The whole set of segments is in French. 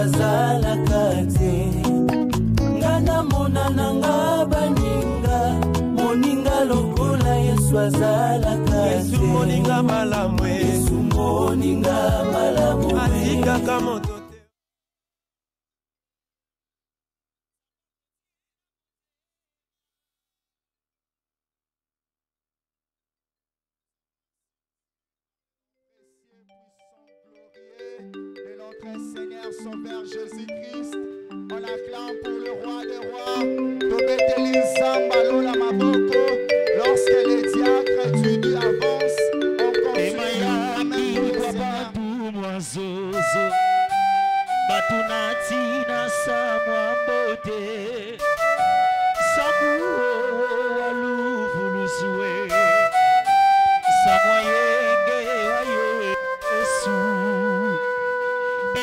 azalaka te. Ngana mona nanga baninga, moninga lokola Yesu azalaka te. Yesu moninga malamwe, Yesu moninga malamwe, atika kama tote. Seigneur Sauveur Jésus-Christ, on acclame pour le roi des rois, Tobeteli-Zamba Lola Maboko. Lorsque les diacres du Dieu avancent, on continue à même pour le Seigneur. Batunatina samwambote samu waluvuluswe samwayenge wa Yesu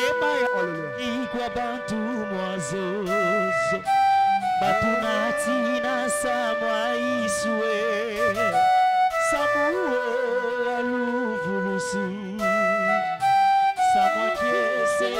emaya ikwa bantu mwazozo batunatina samwaiswe samu waluvuluswe samwakiese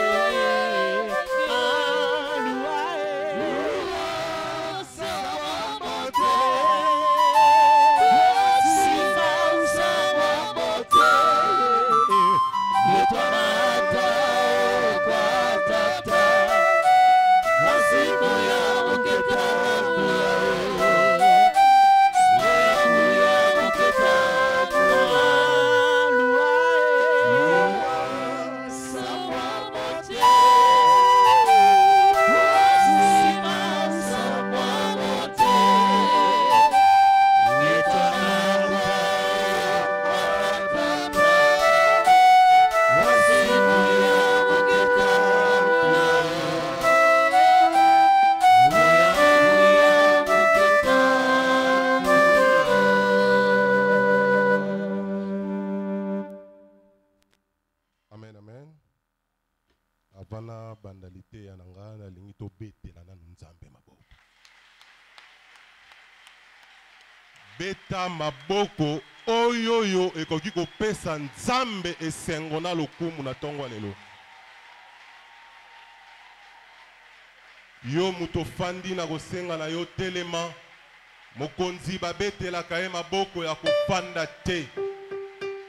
bandalité ya nanga na lingi to betela na nzambe maboko. Beta maboko oyoyo ekoki kopesa nzambe esengo na lokumu na tongo lelo. Yo muto fandi na kosenga na yo telema mokonzi babetelaka ye maboko ya kofanda te.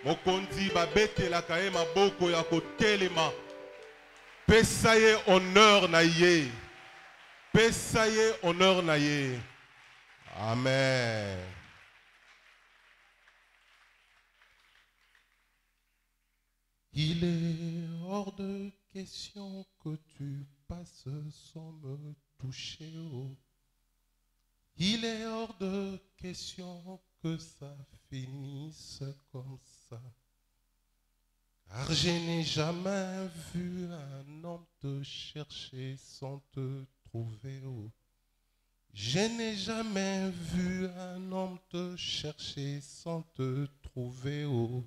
Mokonzi babetelaka ye maboko ya kotelema. Pesa ye honneur na ye. Pesa ye honneur na ye. Amen. Il est hors de question que tu passes sans me toucher. Oh. Il est hors de question que ça finisse comme ça. Car je n'ai jamais vu un homme te chercher sans te trouver. Oh. Je n'ai jamais vu un homme te chercher sans te trouver. Oh.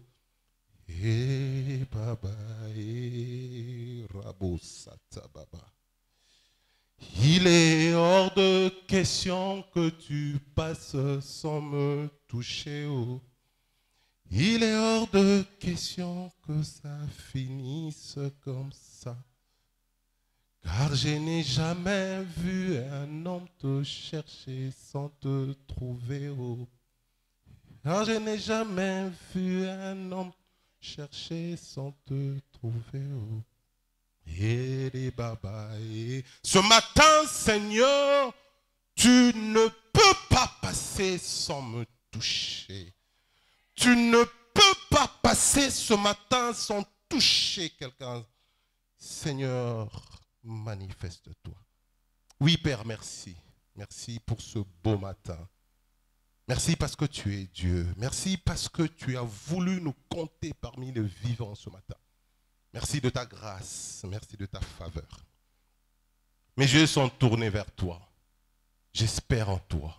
Eh baba, eh rabosata baba. Il est hors de question que tu passes sans me toucher. Oh. Il est hors de question que ça finisse comme ça. Car je n'ai jamais vu un homme te chercher sans te trouver. Oh. Car je n'ai jamais vu un homme chercher sans te trouver. Oh. Et les babaïs. Ce matin, Seigneur, tu ne peux pas passer sans me toucher. Tu ne peux pas passer ce matin sans toucher quelqu'un. Seigneur, manifeste-toi. Oui, Père, merci. Merci pour ce beau matin. Merci parce que tu es Dieu. Merci parce que tu as voulu nous compter parmi les vivants ce matin. Merci de ta grâce. Merci de ta faveur. Mes yeux sont tournés vers toi. J'espère en toi.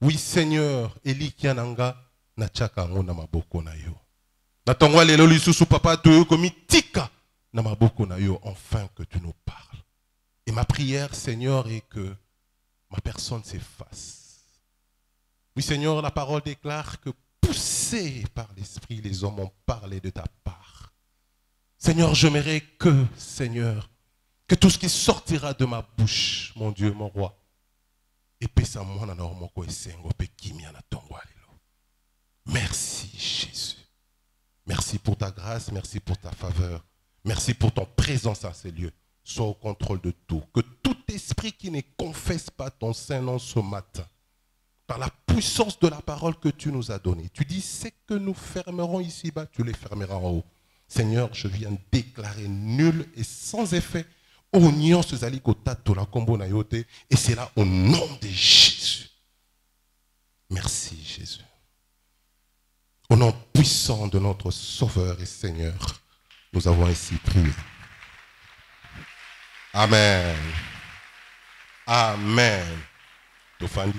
Oui, Seigneur, Eli Kiananga. Nachaka na maboko na yo. Natongwa lelo lisusu papa to komi tika na maboko na yo, enfin que tu nous parles. Et ma prière, Seigneur, est que ma personne s'efface. Oui, Seigneur, la parole déclare que poussés par l'Esprit, les hommes ont parlé de ta part. Seigneur, j'aimerais que, Seigneur, Que tout ce qui sortira de ma bouche, mon Dieu, mon roi, merci Jésus. Merci pour ta grâce, merci pour ta faveur. Merci pour ton présence à ces lieux. Sois au contrôle de tout. Que tout esprit qui ne confesse pas ton Saint-Nom ce matin, par la puissance de la parole que tu nous as donnée, tu dis, c'est que nous fermerons ici-bas, tu les fermeras en haut. Seigneur, je viens déclarer nul et sans effet, et c'est là au nom de Jésus. Merci Jésus. Au nom puissant de notre Sauveur et Seigneur, nous avons ainsi prié. Amen. Amen. Tofandi.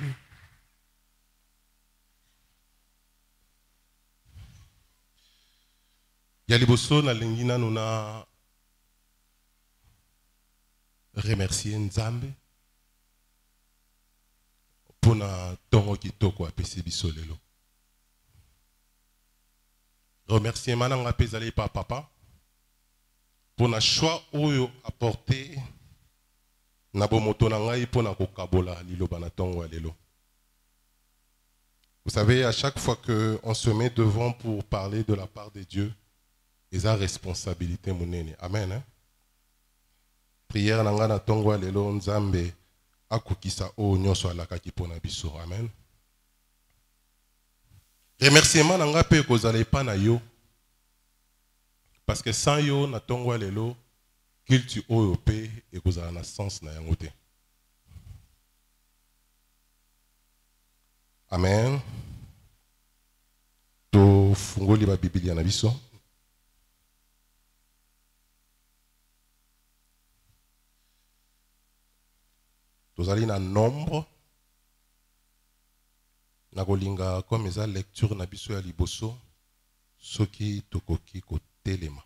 Yaliboso na lingina nuna remercier Nzambe pour na tongo kitoko apesi biso lelo. Remerciement nanga pezali pa papa pour na choix oyo apporté na bomoto na ngai pour na kokabola liloba na tongo lelo. Vous savez, à chaque fois qu'on se met devant pour parler de la part de Dieu, ils ont responsabilité monene. Amen. Hein? Prière nanga na tongo lelo Nzambe akokisa o nyonso alaka kipona biso. Amen. Remerciement nanga pe kozala pa na yo. Parce que sans yo na tongo lelo culture oyo pe e kozala na sens na yango te. Amen. To fungoli ba Biblia na biso. Tozali na nombre na kolinga comme eza lecture na biso ya liboso soki tokoki kotelema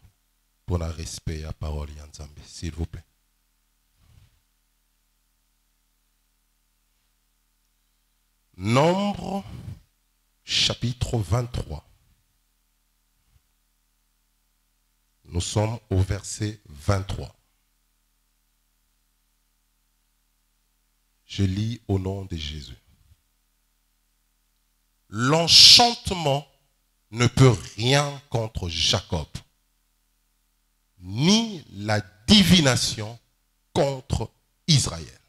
pour la respect ya parole ya Nzambe, s'il vous plaît. Nombre chapitre 23. Nous sommes au verset 23. Je lis au nom de Jésus. L'enchantement ne peut rien contre Jacob, ni la divination contre Israël.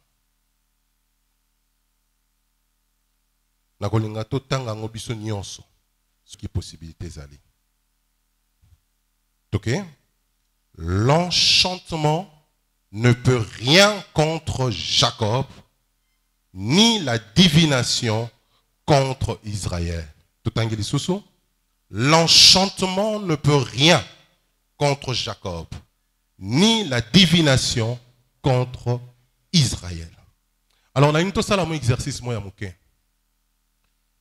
Nakolinga to tanga ngobiso nyonso, ce qui est possibilité zali. Ok? L'enchantement ne peut rien contre Jacob, ni la divination contre Israël. L'enchantement ne peut rien contre Jacob, ni la divination contre Israël. Alors, on a une chose à exercice moi yamuke.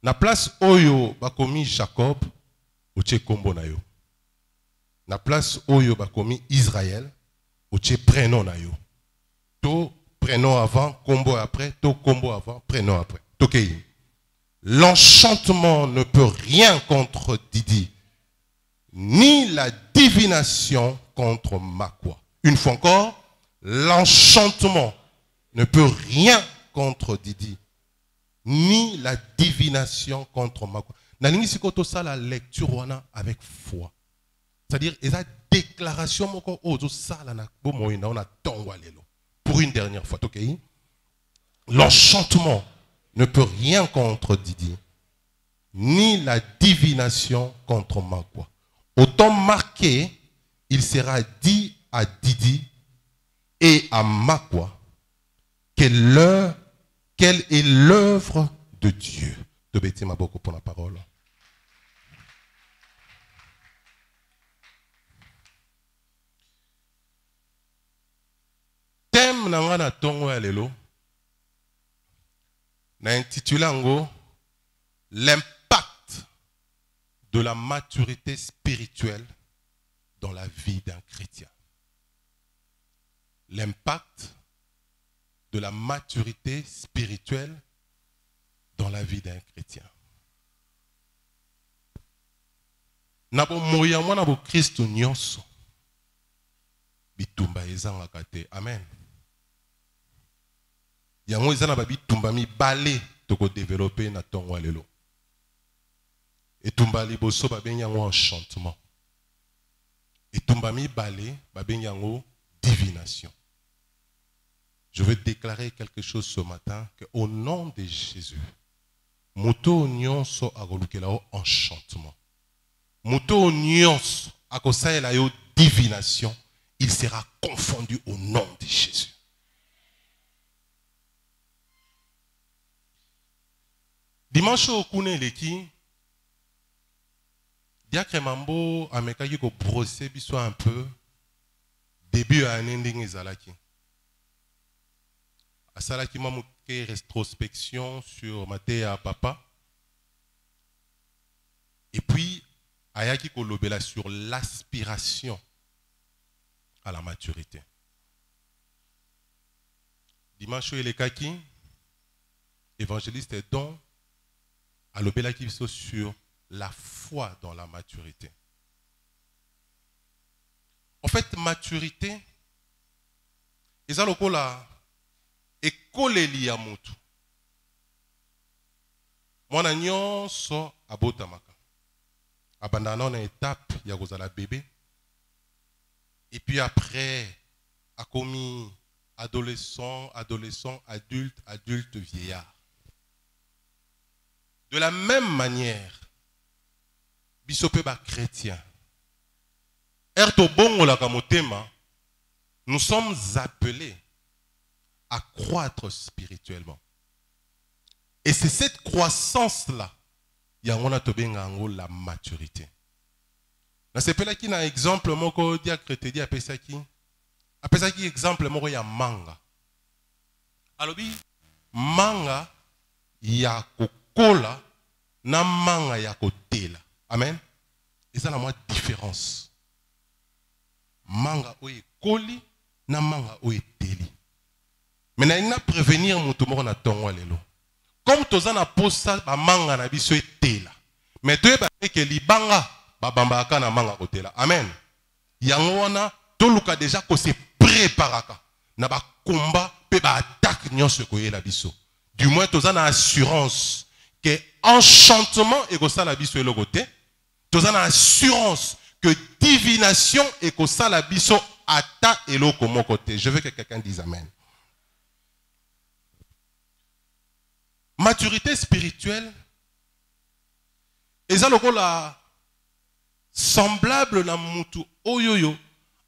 Na place oyo bakomi Jacob, oche kombo na yo. Na place oyo bakomi Israël, oche prénom na yo. To prénom avant, combo après, to combo avant, prénom après. Tokei. L'enchantement ne peut rien contre Didi, ni la divination contre Makwa. Une fois encore, l'enchantement ne peut rien contre Didi, ni la divination contre Makwa. Nalingi sikoto ça la lecture wana avec foi. C'est-à-dire, il y a déclaration moko ozo sala na bomoina ona tongwa lelo. Pour une dernière fois, ok? L'enchantement ne peut rien contre Didi, ni la divination contre Makwa. Autant marqué, il sera dit à Didi et à Makwa quelle est l'œuvre de Dieu. De bêter ma beaucoup pour la parole. Thème nangana tongo alelo. Na intitulango l'impact de la maturité spirituelle dans la vie d'un chrétien. L'impact de la maturité spirituelle dans la vie d'un chrétien. Nabo moya mwana bo Kristo nyonso. bitumba ezangaka te. Amen. Yango ezana ba bitumba mibale toko développer na tongo lelo. Etumba liboso ba bengi yango enchantement. Etumba mibale ba bengi yango divination. Je veux déclarer quelque chose ce matin, que au nom de Jésus, muto nyonso akolukela o enchantement. Muto nyonso akosaela yo divination, il sera confondu au nom de Jésus. Dimanche okune leki, diacre mambo amekaki ko brosser biso un peu début à l'année ezalaki. Asalaki mamuke rétrospection sur Matéa papa. Et puis ayaki kolobela sur l'aspiration à la maturité. Dimanche elekaki évangéliste et don alobela ki biso sur la foi dans la maturité. En fait, maturité, eza lokola ekoleli ya mutu. Mwana nyonso abotamaka. Abandana na étape ya kozala bébé. Et puis après, a commis adolescent, adulte, adulte, vieillard. De la même manière, bisope ba chrétien. Erto bongo la kamotema, nous sommes appelés à croître spirituellement. Et c'est cette croissance-là, yangona tobenga ngo la maturité. Na sepela ki na exemple moko diacre te di apesaki exemple moko ya manga. Alobi manga ya kokola na manga ya kotela. Amen. Et ça la moi différence. Manga oye koli na manga oye teli. Maintenant il n'a prévenir mutu moko na tongo lelo. Comme toza na posa ba manga na biso etela. Mais to ba ke libanga ba bamba ka na manga kotela. Amen. Yango wana toluka déjà ko se préparaka na ba combat pe ba attaque nyonso ko yela biso. Du moins toza na assurance que enchantement et ko sala biso eloko te. Toza na assurance que divination et ko sala biso ata eloko moko te. Je veux que quelqu'un dise amen. Maturité spirituelle, eza lokola semblable na mutu oyoyo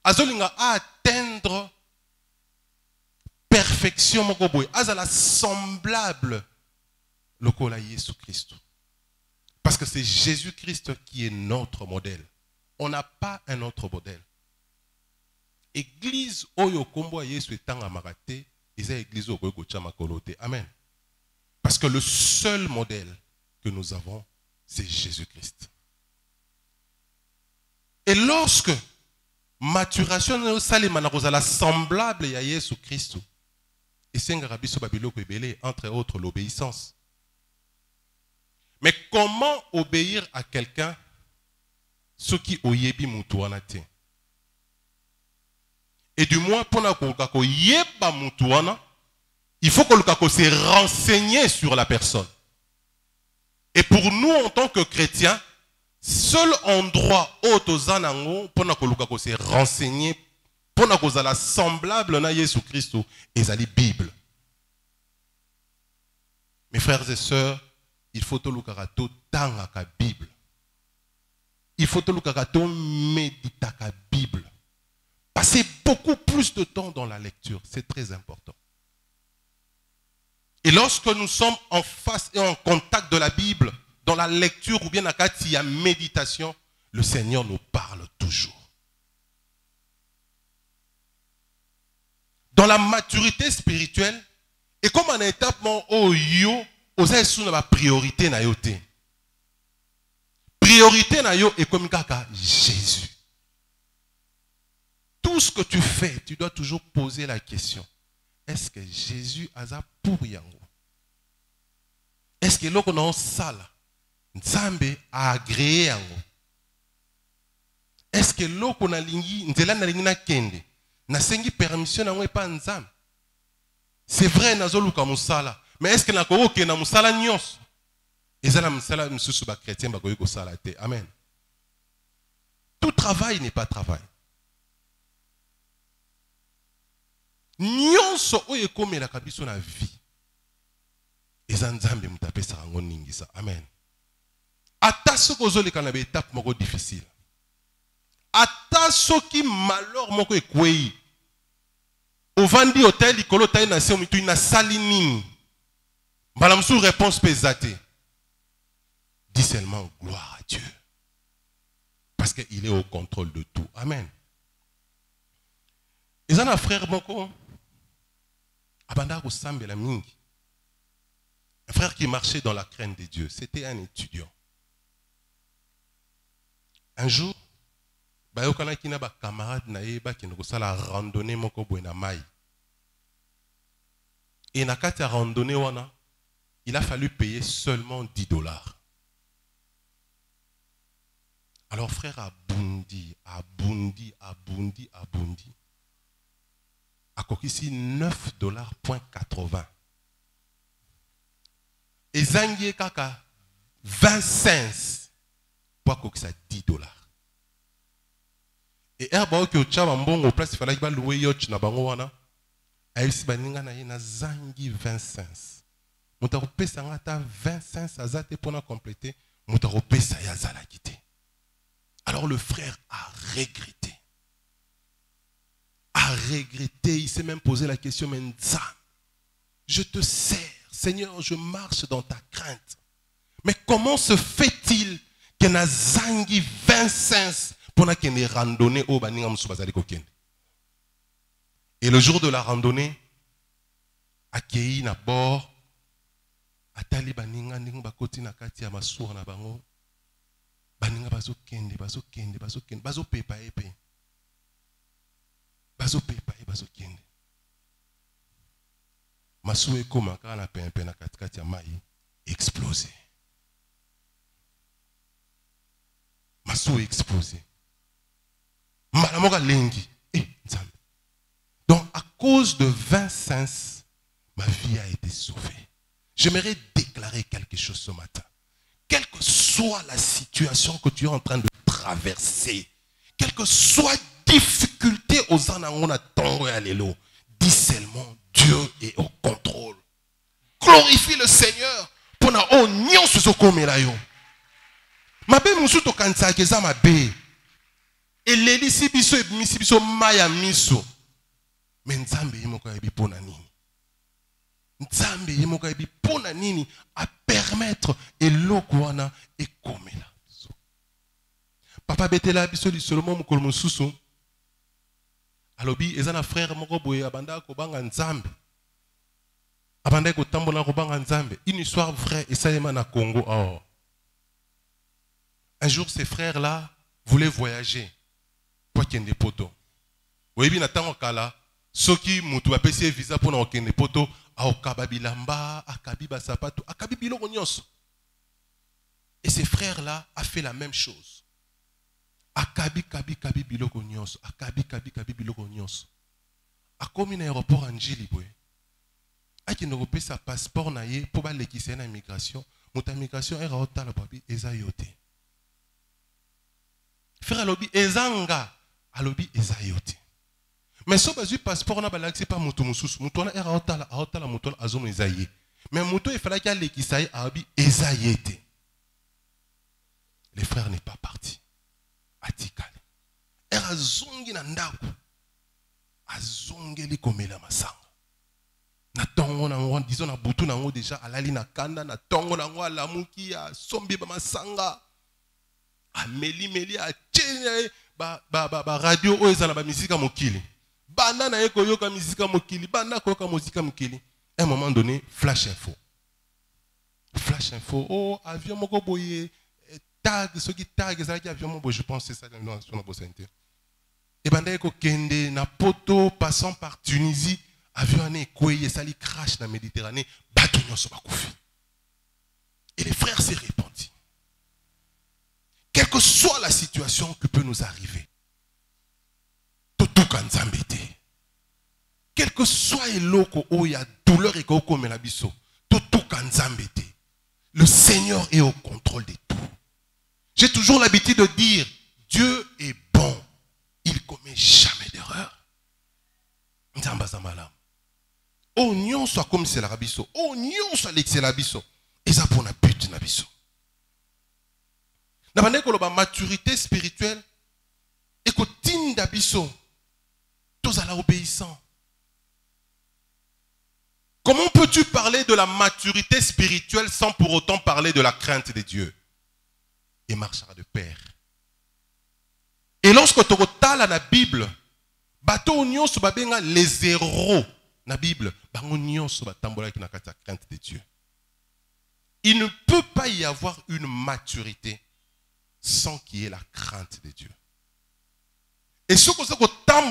azolinga a atteindre perfection moko boye, azala semblable lokola Jésus Christ. Parce que c'est Jésus-Christ qui est notre modèle. On n'a pas un autre modèle. Église oyo kombo Yesu etanga makate, eza église oyo kocha makolote. Amen. Parce que le seul modèle que nous avons, c'est Jésus-Christ. Et lorsque maturation salimana semblable à Jésus-Christ, et c'est un rabiso babiloko ebele, entre autres l'obéissance. Mais comment obéir à quelqu'un ce qui oyebi mutuanate? Et du moins pour na ko yeba mutuana, il faut que le kako se renseigner sur la personne. Et pour nous, en tant que chrétiens, seul endroit où tozanango pour na ko se renseigner, pour na ko la semblable na Jésus Christ, et la Bible. Mes frères et sœurs, il faut que to tanga ka Bible. Il faut que to méditer ka Bible. Passer beaucoup plus de temps dans la lecture, c'est très important. Et lorsque nous sommes en face et en contact de la Bible, dans la lecture ou bien dans la méditation, le Seigneur nous parle toujours. Dans la maturité spirituelle, et comme en étape où yo, osa sous la priorité na yo te. Priorité na yo est comme kaka Jésus. Tout ce que tu fais, tu dois toujours poser la question. Est-ce que Jésus a ça pour yango? Est-ce que l'on a sala Nzambe a agréé yango? Est-ce que l'on a lingi nzela na lingi na kende nasengi permission nango epa nzambe. C'est vrai nazoluka musala, mais est-ce que nakoki na musala nyonso? Ezala musala msusu ba chrétien bakoki kosala te. Amen. Tout travail n'est pas travail. Nyonso oyo ekomelaka biso na vie. Eza nzambe mutapesa rango ningisa. Amen. Ata soki ozoleka na étape moko difficile. Ata soki malheur moko ekwei. Ovandi hotel likolo tayi na se mitu ina sali nini. Mbala musu réponse pesate. Dis seulement gloire à Dieu. Parce qu'il est au contrôle de tout. Amen. Et ça, un frère moko abanda ko sambela mingi. Un frère qui marchait dans la crainte de Dieu. C'était un étudiant. Un jour, bayokana kina ba camarade na ye ba kino kosala randonnée moko boye na mai. Et na kati ya randonnée wana, il a fallu payer seulement $10. Alors frère abundi. A kokisi $9.80. Et zangie kaka 20 cents pour kokisa $10. Et herba oki ochaba mbongo place fallait ba louer yacht na bango wana. Aisi baninga na ye na zangi 20 cents. Mutako pesa ngata 20 cents azate pour na compléter, mutako pesa ya zala kité. Alors le frère a regretté. Il s'est même posé la question, mais je te sers, Seigneur, je marche dans ta crainte. Mais comment se fait-il que na zangi 20 cents pour na kene randonnée au baninga musubazali kokende? Et le jour de la randonnée, akei na bord, atali baninga ndinga bakoti na kati ya masuwa na bango. Baninga bazo kende, bazo pepa epe. Bazo kende. Masuwa ekoma kaka na pempe na kati ya mai, explosé. Masuwa explosé. Malamoka lengi. Nzambe. Donc à cause de 20 cents, ma vie a été sauvée. J'aimerais déclarer quelque chose ce matin. Quelle que soit la situation que tu es en train de traverser, quelle que soit difficulté aux anangona tongo et alelo, dis seulement Dieu est au contrôle. Glorifie le Seigneur pour na onyon suso komela yo. Mabe musuto kansa keza mabe. Eleli si biso e misi biso maya miso. Mais nzambe yimoko yebi pona nini. Nzambe yimoko yebi pona nini a permettre eloko wana ekomela. Papa betela biso li seulement mukolo mususu. Alobi ezana frère moko boye abanda ko banga nzambe. Abanda ko tambola ko banga nzambe. Une histoire vraie et ça est na Congo. Oh. Un jour ces frères là voulaient voyager. Pour kende poto. Oyebi na tango kala soki mutu apesi visa pour na kende poto aokaba bilamba akabi ba sapato akabi biloko nyonso. Et ces frères là a fait la même chose. Akabi biloko nyonso, akabi biloko nyonso. Akomi na aéroport Anjili boy. Aki no pesa passeport na ye pour ba lekisa na immigration, muta immigration era otala papi ezayote. Frère alobi ezanga, alobi ezayote. Mais si vous passeport na balaki pas mutu mususu, mutu na era otala mutu azomo ezaye. Mais mutu il fallait qu'il lekisaye alobi ezayete. Les frères n'est pas parti. Atikale. Era zongi na ndako. Azongeli komela masanga. Na tongo na ngo disons na butu na ngo déjà alali na kanda na tongo na ngo alamuki ya sombi ba masanga. Meli a tchene ba radio o ezala ba musique mokili. Banda na eko yoka musique mokili, banda koka musique mokili. À un moment donné, flash info. Flash info, oh avion moko boye tag, ce qui tag ezala avion moko je pense c'est ça dans sur la bossente. Et banda eko kende na poto passant par Tunisie, avion ne koye sali crash na Méditerranée, bato nyonso bakufi. Et les frères s'est répandus. Quelle que soit la situation qui peut nous arriver, tout kanzambete. quel que soit eloko où il y a douleur et koko melabiso, tout kanzambe te. Le Seigneur est au contrôle de tout. J'ai toujours l'habitude de dire, Dieu est bon. Il ne commet jamais d'erreur. Oh, nyon soit comme c'est la rabiso. Oh, nyon soit l'excès la biso. Et ça pour la but na biso. Na la maturité spirituelle. Et que tinda biso. Tous à l'obéissant. Comment peux-tu parler de la maturité spirituelle sans pour autant parler de la crainte de Dieu? Et marchera de pair. Et lorsque tu regardes la Bible, bateau union sur les héros la Bible, union sur la crainte de Dieu. Il ne peut pas y avoir une maturité sans qu'il y ait la crainte de Dieu. Et ce que tu as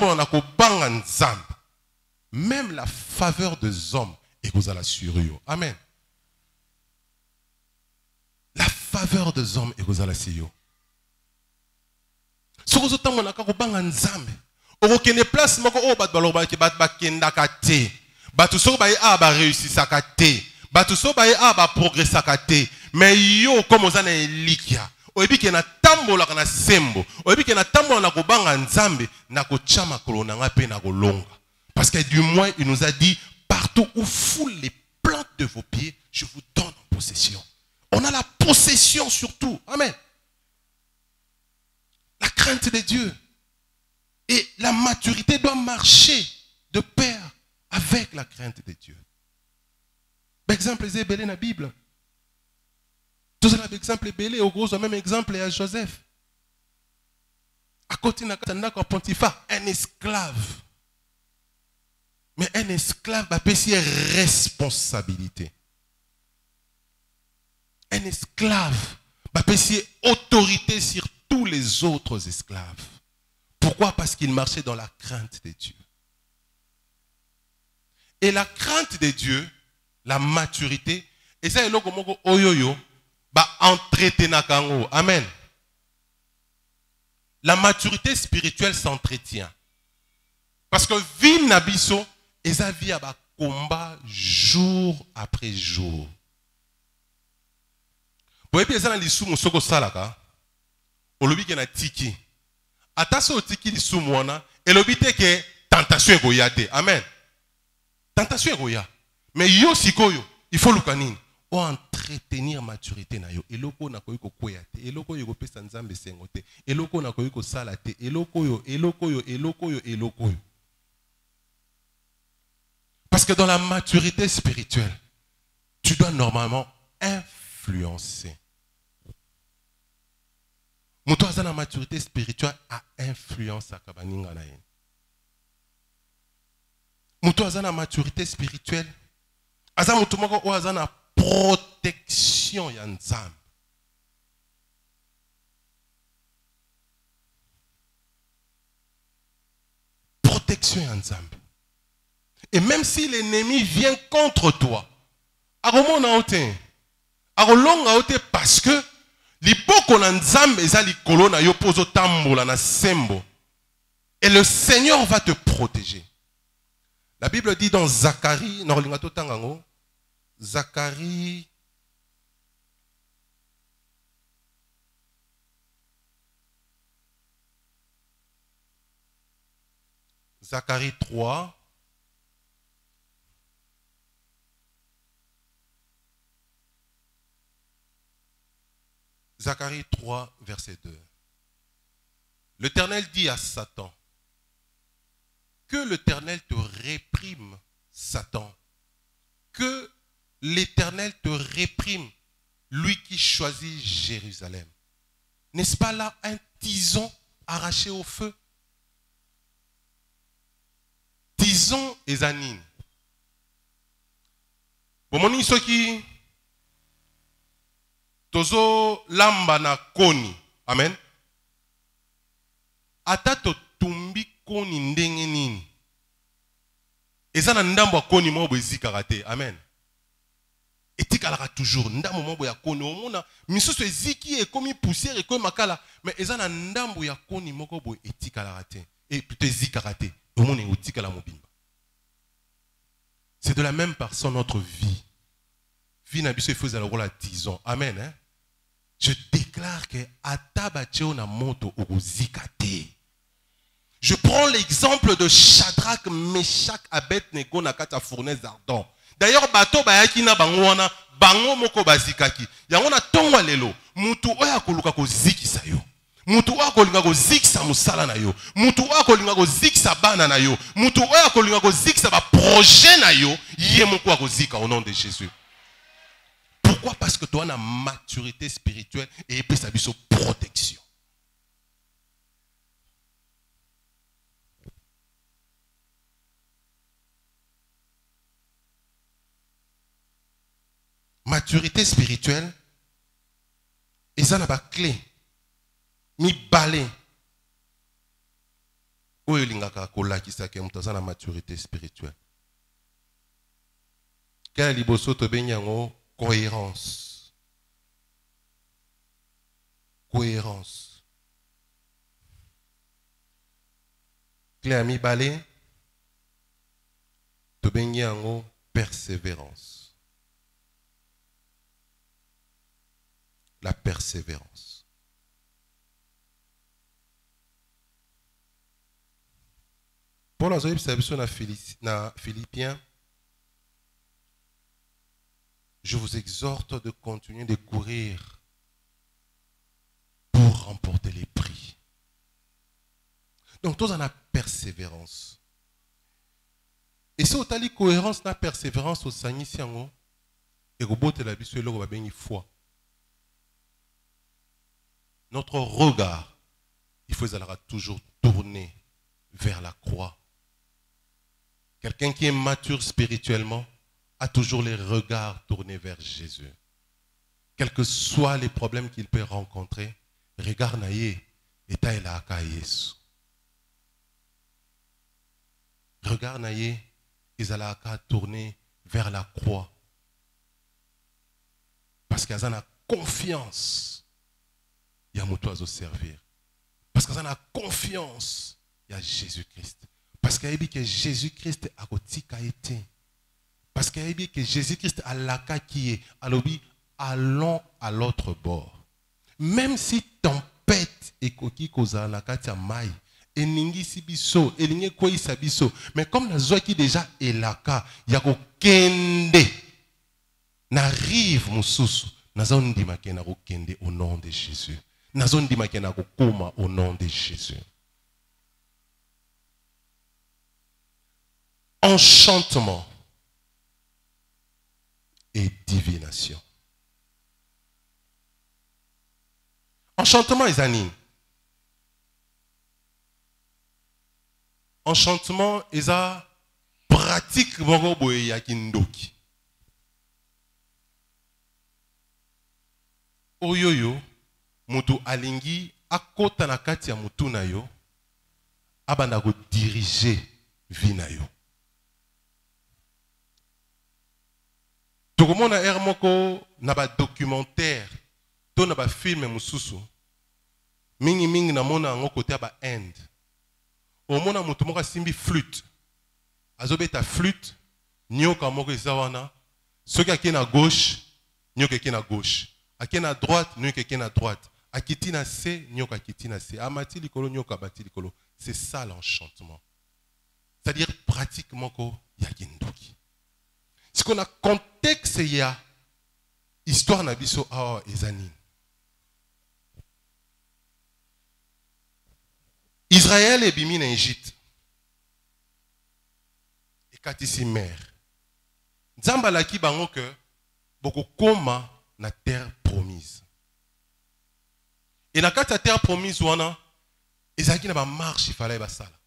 même la faveur des hommes et vous allez assurer. Amen. La faveur des hommes et vous allez assurer. Ce que vous avez fait, vous avez place moko o bat baloba ki bat bakenda kate. Batu so ba ba réussir sakate. Batu so ba ba progresser sakate. Mais yo comme ozana elikia. Oyebi ke na tambola kana sembo. Oyebi ke na tambola na ko banga nzambe na ko chama kolona nga pe na ko longa. Parce que du moins il nous a dit partout où foulent les plantes de vos pieds, je vous donne en possession. On a la possession surtout. Amen. La crainte de Dieu. Et la maturité doit marcher de pair avec la crainte de Dieu. Par exemple, c'est belé dans la Bible. Tout ça, par exemple, belé au gros, même exemple à Joseph. À côté de Pontifa, un esclave. Mais un esclave a payé responsabilité. Un esclave a payé autorité sur tous les autres esclaves. Pourquoi? Parce qu'il marchait dans la crainte de Dieu. Et la crainte de Dieu, la maturité, et ça, il y a oyoyo, entretenir. Amen. La maturité spirituelle s'entretient. Parce que vie nabiso, et ça vie à combat jour après jour. Vous voyez, ça, les sous moussoko salaka, on le dit tiki. Attention au tiki di soumouana, et le but est que tentation est goyate. Amen. Tentation est goya. Mais yo sikoyo, il faut l'ukanine. O entretenir maturité na yo. Eloko na koyiko koyate. Eloko yo pesa nzambe sengote. Eloko na koyiko salate. Eloko yo. Parce que dans la maturité spirituelle, tu dois normalement influencer. Moutou azana maturité spirituelle a influence à kabaninga na yen. Moutou azana maturité spirituelle, azana moutou moko o azana protection ya nzambe. Protection ya nzambe. Et même si l'ennemi vient contre toi, aromona ote, arolonga ote parce que l'ipoko na nzambe ezali kolona yo pozo tambola na sembo. Et le Seigneur va te protéger. La Bible dit dans Zacharie, Zacharie 3. Zacharie 3, verset 2. L'Éternel dit à Satan, que l'Éternel te réprime, Satan. Que l'Éternel te réprime, lui qui choisit Jérusalem. N'est-ce pas là un tison arraché au feu? Tison et zanine. Bon, mon ce qui tozo lamba na koni. Amen. Ata to tumbi koni ndenge nini. Eza na ndambo koni mobo ezikakate. Amen. Etikalaka toujours ndambo mobo ya koni omona misusu eziki ekomi poussière ekomi makala mais eza na ndambo ya koni moko bo etikalaka te et plutôt ezikakate omona etikala mobimba. C'est de la même façon notre vie. Vie n'a pas fait le rôle à 10 ans. Amen. Hein? Je déclare que Atabacheo na moto zikate. Je prends l'exemple de Shadrach, Meshach, Abednego na kata fournaise ardent. D'ailleurs, bato bayaki na bangwana, bango moko bazikaki. Yangona tongwa lelo, mutu oya koluka ko zikisa yo. Mutu oya kolinga ko zikisa musala na yo. Mutu oya kolinga ko zikisa bana na yo. Mutu oya kolinga ko zikisa ba projet na yo, ye moko ko zika au nom de Jésus. Pourquoi? Parce que toi, tu as une maturité spirituelle et puis ça a une protection. Maturité spirituelle, et ça n'a pas clé. Mi balé. Où est l'ingaka kola qui s'est la maturité spirituelle? Quel est liboso to benyango? Cohérence. Cohérence. Clé ami balé. To benyango persévérance. La persévérance. Pour la observation na Philippiens, je vous exhorte de continuer de courir pour remporter les prix. Donc, tous en a persévérance. Et si on a cohérence, la persévérance au Seigneur, et au bout de la vie, c'est là où on va bien foi. Notre regard, il faut toujours tourner vers la croix. Quelqu'un qui est mature spirituellement a toujours les regards tournés vers Jésus. Quels que soient les problèmes qu'il peut rencontrer, regarde naïe et taïla ka Yesu. Regarde naïe, ils allaient tourner vers la croix. Parce qu'ils ont la confiance, il y a mon à servir. Parce qu'ils ont la confiance, il y a Jésus-Christ. Parce qu'il y a dit que Jésus-Christ a été. Parce qu'il y a dit que Jésus-Christ a l'aka qui est. Alors, allons à l'autre bord. Même si tempête et coquille cause la katia maï, et ningi sibiso, et ningi koi sabiso, mais comme la zoa qui déjà est l'aka, il y a kende. N'arrive mon sous, n'azon di makena kende au nom de Jésus. N'azon di makena koma au nom de Jésus. Enchantement et divination. Enchantement, Isanin. Enchantement, Isa pratique Moroboe Yakindoki. Oyoyo, Mutu Alingi, Akota Nakatia Mutunayo, Abanago diriger Vinayo. Tout le monde a un documentaire, tout le film mususu. Mingi na mona ngo côté ba end. Au mona mutu moko simbi flûte. Azobeta flûte, nyoka moko ezawana. Ceux qui na gauche, nyoka qui na gauche. Aki na droite, nyoka qui na droite. Akiti na C, nyoka kiti na C. Amati likolo nyoka bati likolo. C'est ça l'enchantement. C'est-à-dire pratiquement ko yakindoki. Ce qu'on a contexte, il y a histoire nabiso awa ezani. Israël est bimi en Égypte. Et katisi mer. Nzamba laki bango que boko koma na terre promise. Et na kata terre promise wana ezalaki na ba marche il fallait ba sala.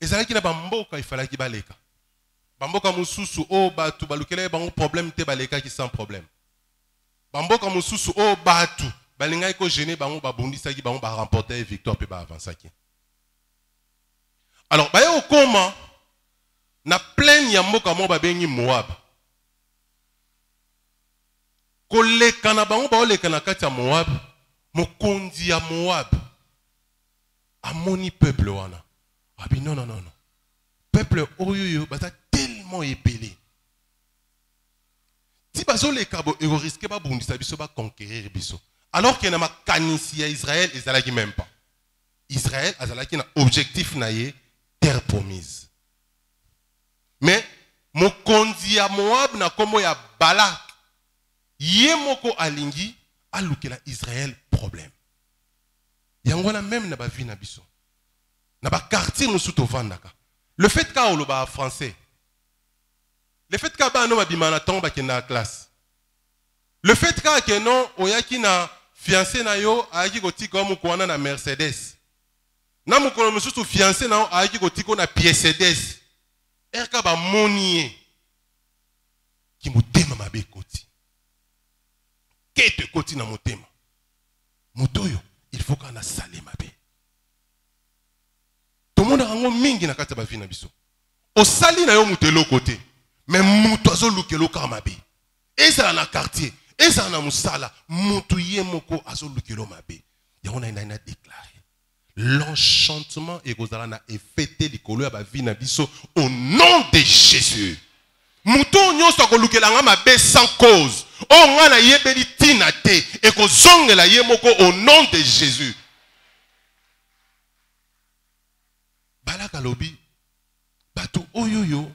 Ezalaki na ba mboka il fallait ki baleka. Bamboka mususu o batu balukele bango problème te baleka ki sans problème. Bamboka mususu o batu balinga ko gêner bango babundisa ki bango ba remporter victoire pe ba avancer ki. Alors baye okoma na plaine ya mboka mo ba bengi Moab. Koleka na bango ba oleka na kati ya Moab, mokonzi ya Moab amoni peuple wana. Abi non. Peuple oyoyo bata tellement épelé. si bazoleka bo ego risque ba bundisa biso ba conquérir biso. Alors que na makanisi ya Israël ezalaki même pas. Israël azalaki na objectif na ye terre promise. Mais mokonzi ya Moab na komo ya Balak ye moko alingi alukela Israël problème. Yango na même na ba vie na biso. Na ba quartier musu to vandaka. Le fait ka oloba français. Le fait ka ba no babima na tomba ke na classe. Le fait que non oyaki na fiancé na yo ayaki kotika mukwana na Mercedes. Na mukono mususu fiancé na yo ayaki kotika na Mercedes. Erka ba monier ki mutema mabe koti. Kete koti na mutema. Mutoyo il faut qu'on a salé mabe. Tout le monde a un mingi na kati ba vie na biso. O sali na yo mutelo côté. Mais muto azo lukelo ka mabe. Eza na quartier. Eza na musala, mutu ye moko azolukelo mabe. Yona ina déclaré. L'enchantement et gozala na effecté likolo ya ba vie na biso au nom de Jésus. Mutu nyonso akolukela nga mabe sans cause. O nga na yebeli tina te e kozongela ye moko au nom de Jésus. Balaka lobi bato oyoyo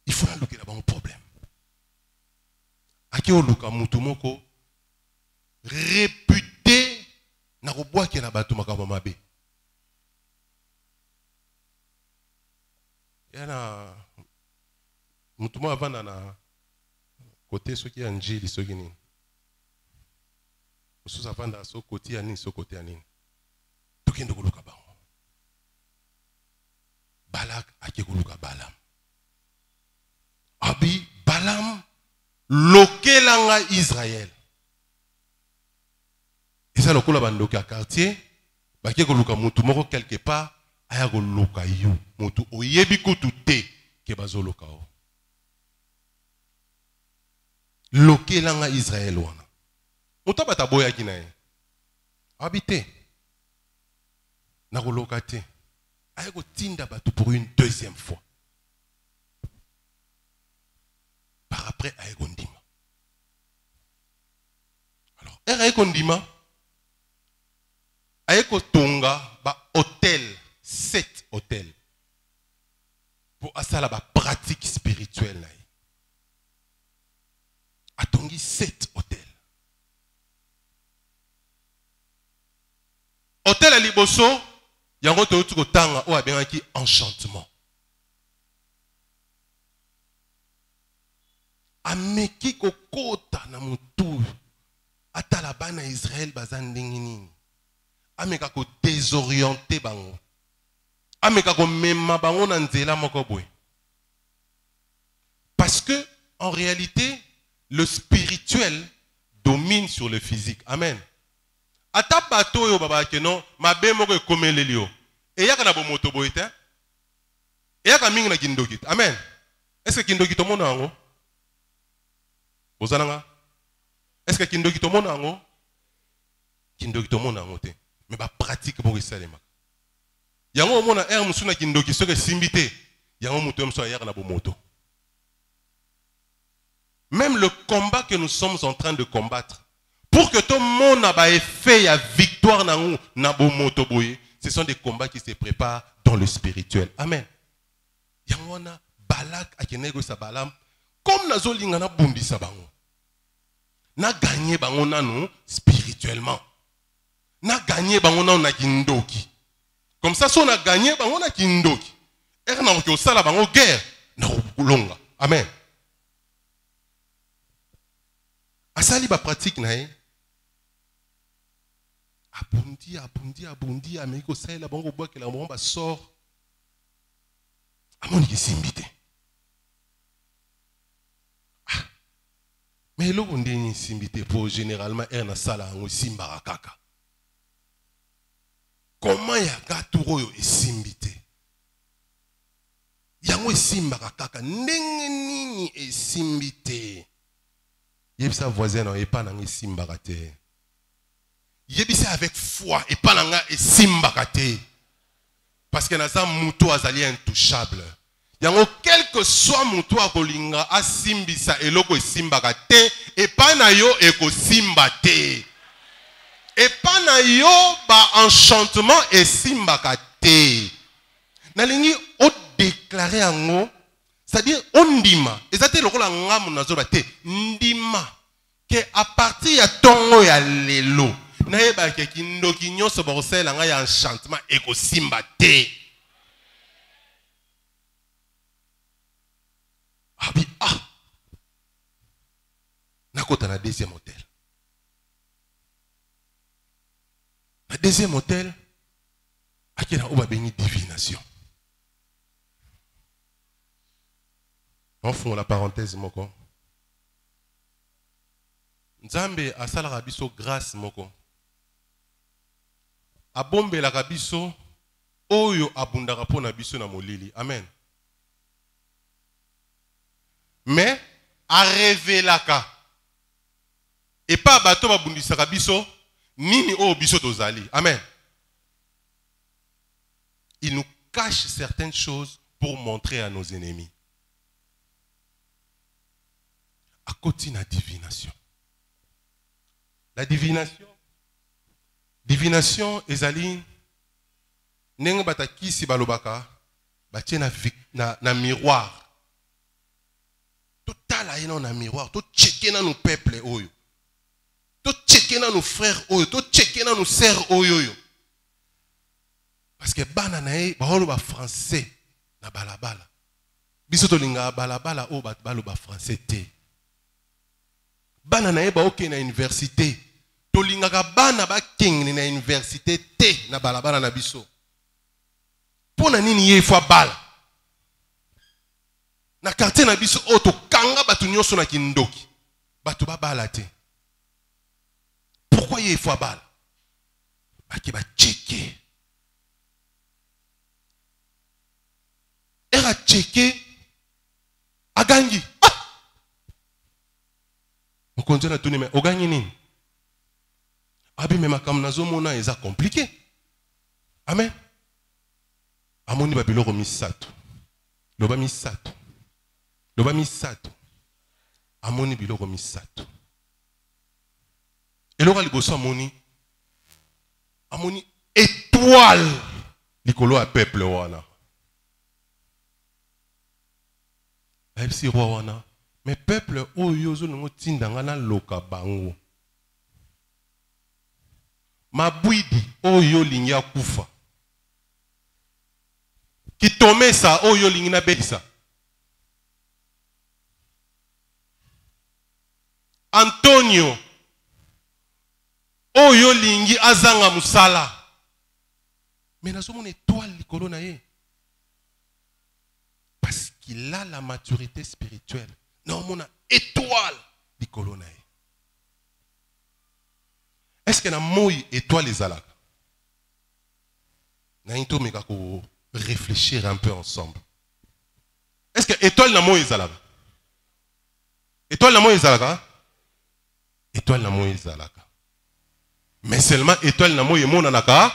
il faut lukela ba problème. Aki oluka mutu moko réputé na kobwaki na bato makambo mabe. Yana mutu mo avanda na côté soki ya njili soki nini. Mususu avanda so côté ya nini so côté ya nini. Tokende koluka bango. Balak aki koluka Balam. Abi Balam lokelanga Israël. Et ça lokola bandoki à quartier, baki koluka mutu moko quelque part, aya koluka yo, mutu oyebi kutu te ke bazoloka o. Lokelanga Israël wana. Mutu bata boya kinae. Habité. Na koloka te. Aya ko tinda batu pour une deuxième fois. Par après, à Ekondima. Alors, Ekondima, à Ekotonga, hôtel, 7 hôtels. Pour ça, la pratique spirituelle. Atongi 7 hôtels. Hôtel à Liboso, yango to tanga o abenaki enchantement. Ameki kokota na mutu atala bana Israël bazandingini. Ameka ko désorienter bango. Ameka ko mema bango na nzela moko boy. Parce que en réalité le spirituel domine sur le physique. Amen. Ata bato yo baba kenon mabe moko ekomeli yo. E yaka na bomoto boy te. E yaka mingi na kindokit. Amen. Est-ce que kindokit to mona ngo? Est-ce que kindoki to mona ngo? Kindoki to mona ngo te. Mais ba pratique pour isalema. Yango mona er musuna kindoki soke simbité. Yango muto mso yer na bomoto. Même le combat que nous sommes en train de combattre, pour que tout le monde ait fait la victoire na bomoto boye, ce sont des combats qui se préparent dans le spirituel. Amen. Yango na Balak akenego sa Balam. Comme nazolinga na bundi sa bango. Na gagné bango nanu spirituellement. Na gagné bango nanu na kindoki. Comme ça, si on a gagné bango na kindoki. Er na ko sala bango guerre na kulonga. Amen. Asali ba pratique na e. Abundi ameko sala bango boa ke la bango ba sort. Amoni ki simbité. Mais le monde est simbité pour généralement un sala en simbara kaka. Comment y a gaturo est simbité? Yango simbara kaka nini est simbité. Yebisa voisin non et pas nan simbara te. Yebisa avec foi et pas nan simbara te. Parce que na za muto azali intouchable. Yango quel que soit mutu akolinga asimbisa eloko esimbaka te epa na yo ekosimba te. Epa na yo ba enchantement esimbaka te. Nalingi o déclarer yango, c'est-à-dire ondima ezate lokola ngamu nazoba te ndima que à partir ya tongo ya lelo na yeba ke kindoki nyonso bosela nga ya enchantement ekosimba te. Nakota na deuxième hôtel. Le deuxième hôtel, il y a une divination. On fait la parenthèse, moko. Nzambe asala rabiso grâce moko. Abombe la rabiso oyo abundaka pona biso na molili. Amen. Mais a révélaka et pas bato babundisaka biso nini o biso tozali. Amen. Il nous cache certaines choses pour montrer à nos ennemis. À côté de la divination. La divination ezali ndenge batakisi balobaka batie na miroir. Total aïe na miroir, to checker na nos peuples oyo. To checker na nos frères oyo, to checker na nos sœurs oyo. Parce que bana nae ba ba français na balabala. Biso to linga balabala o ba ba français te. Bana nae ba oké na université. To linga ka bana ba king na université te na balabala na biso. Pona nini ye fois bala. Na quartier na biso oto kanga batu nyonso na kindoki. Batu ba bala te. Pourquoi ye fois bala? Baki ba checker. Era checker agangi. On continue à tourner mais ogangi nini? Abi me makam nazo mona eza compliqué. Amen. Amoni babiloko misato. Loba misato. Loba misato. Amoni biloko misato. Elora liboso amoni. Amoni étoile likolo a peuple wana. Aïbsi roi wana. Mais peuple oyo zo nongo tindanga na loka bango. Mabwidi oyo linya kufa. Kitomesa oyo lingina besa. Antonio oyo lingi azanga musala. Mais nazo mon étoile likolo na ye. Parce qu'il a la maturité spirituelle. Non, mon étoile likolo na ye. Est-ce que na moi étoile les alaka? Na into meka ko réfléchir un peu ensemble. Est-ce que étoile na moi les alaka? Étoile na moi les alaka? Étoile na moi les alaka. Mais seulement étoile na moi mon anaka.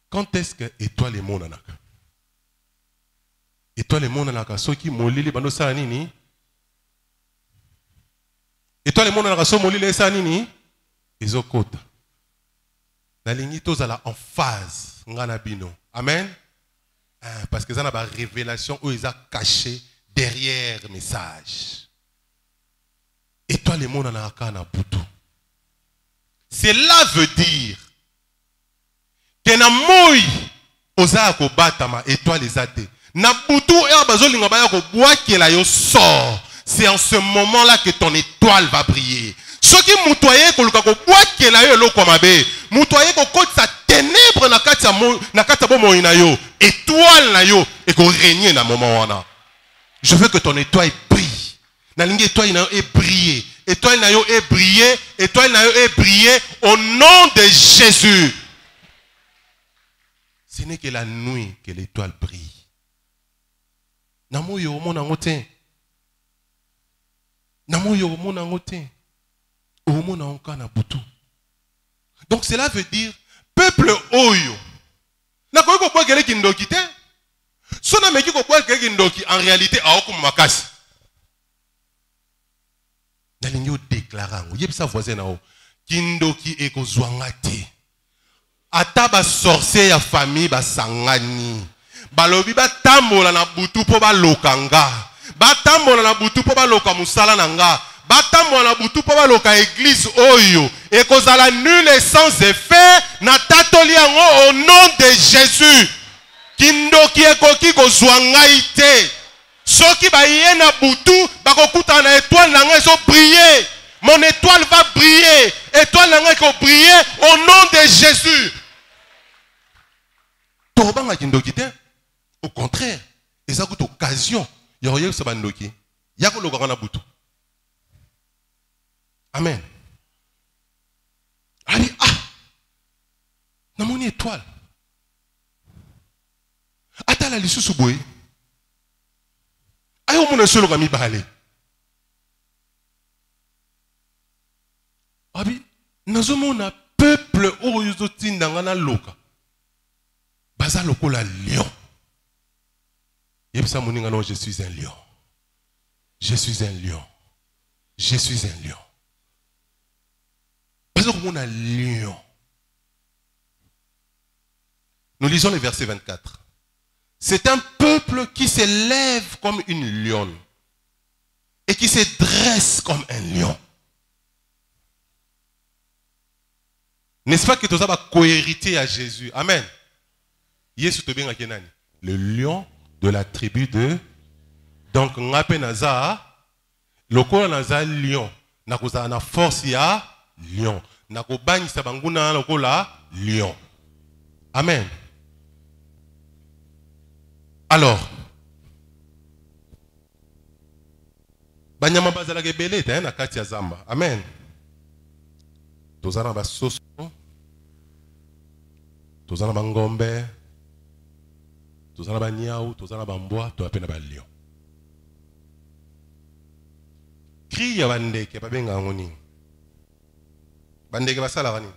Quand est-ce que étoile est mon anaka? Étoile est mon anaka. Ceux qui molili bando sa nini? Étoile est mon anaka. So molili sa nini? Ezokota. La ligne tozala en phase. Ngana bino. Amen. Parce que ça n'a pas révélation où ils ont caché derrière le message. Étoile est mon anaka na butu. Cela veut dire que na moi oza ko batama étoile ezate. Na butu e bazolinga ba ya ko bwakela yo sort. C'est en ce moment-là que ton étoile va briller. Ce qui moutoye ko luka ko bwakela yo eloko mabe. Moutoye ko kotisa ténèbres na kati bo moina yo. Étoile na yo et ko régner na moment wana. Je veux que ton étoile brille. Na lingi étoile na yo est briller. Étoile na yo est briller. Étoile na yo est briller au nom de Jésus. Ce n'est que la nuit que l'étoile brille. Namo yo mona ngote. Namo yo mona ngote. O mona onka na butu. Donc cela veut dire peuple oyo ko boire quelqu'un kindoki te. Sona meki ko boire quelqu'un kindoki en réalité a okuma makasi. Nalingi o déclarer ngo yebisa voisin na o kindoki ekozwanga te. Ata ba sorcier ya famille ba sangani. Balobi ba tambola na butu po ba lokanga. Ba tambola na butu po ba loka musala nanga. Ba tambola na butu po ba loka église oyo. Ekozala nul et sans effet na tatoli yango au nom de Jésus. Kindoki ekoki kozwanga ite. Soki ba yena butu ba kokuta na étoile nanga so briller. Mon étoile va briller. Étoile nanga ko briller au nom de Jésus. Torobanga kindoki te. Au contraire, ils ont une occasion. Il y a eu ce bandoki. Il y a eu le butu. Amen. Allez, dans mon étoile. Attends la liste sous boy. Aïe, on est seul ami balé. Abi, nous avons un peuple où ils ont été dans la loca. Baza loko la lion. Je suis un lion. Je suis un lion. Je suis un lion. Parce que mon lion. Nous lisons le verset 24. C'est un peuple qui s'élève comme une lionne et qui se dresse comme un lion. N'est-ce pas que tu as cohérité à Jésus? Amen. Le lion de la tribu de donc ngape naza lokola naza lion nakoza na force ya lion nakobangisa banguna lokola lion. Amen. Alors banyama bazala ke belé ta na kati ya zamba. Amen. Tozana ba soso tozana bangombe tozana ba niaou, tozana ba mbwa, to apena ba lion. Cri ya bandeke ba benga ngoni. Bandeke basala bani.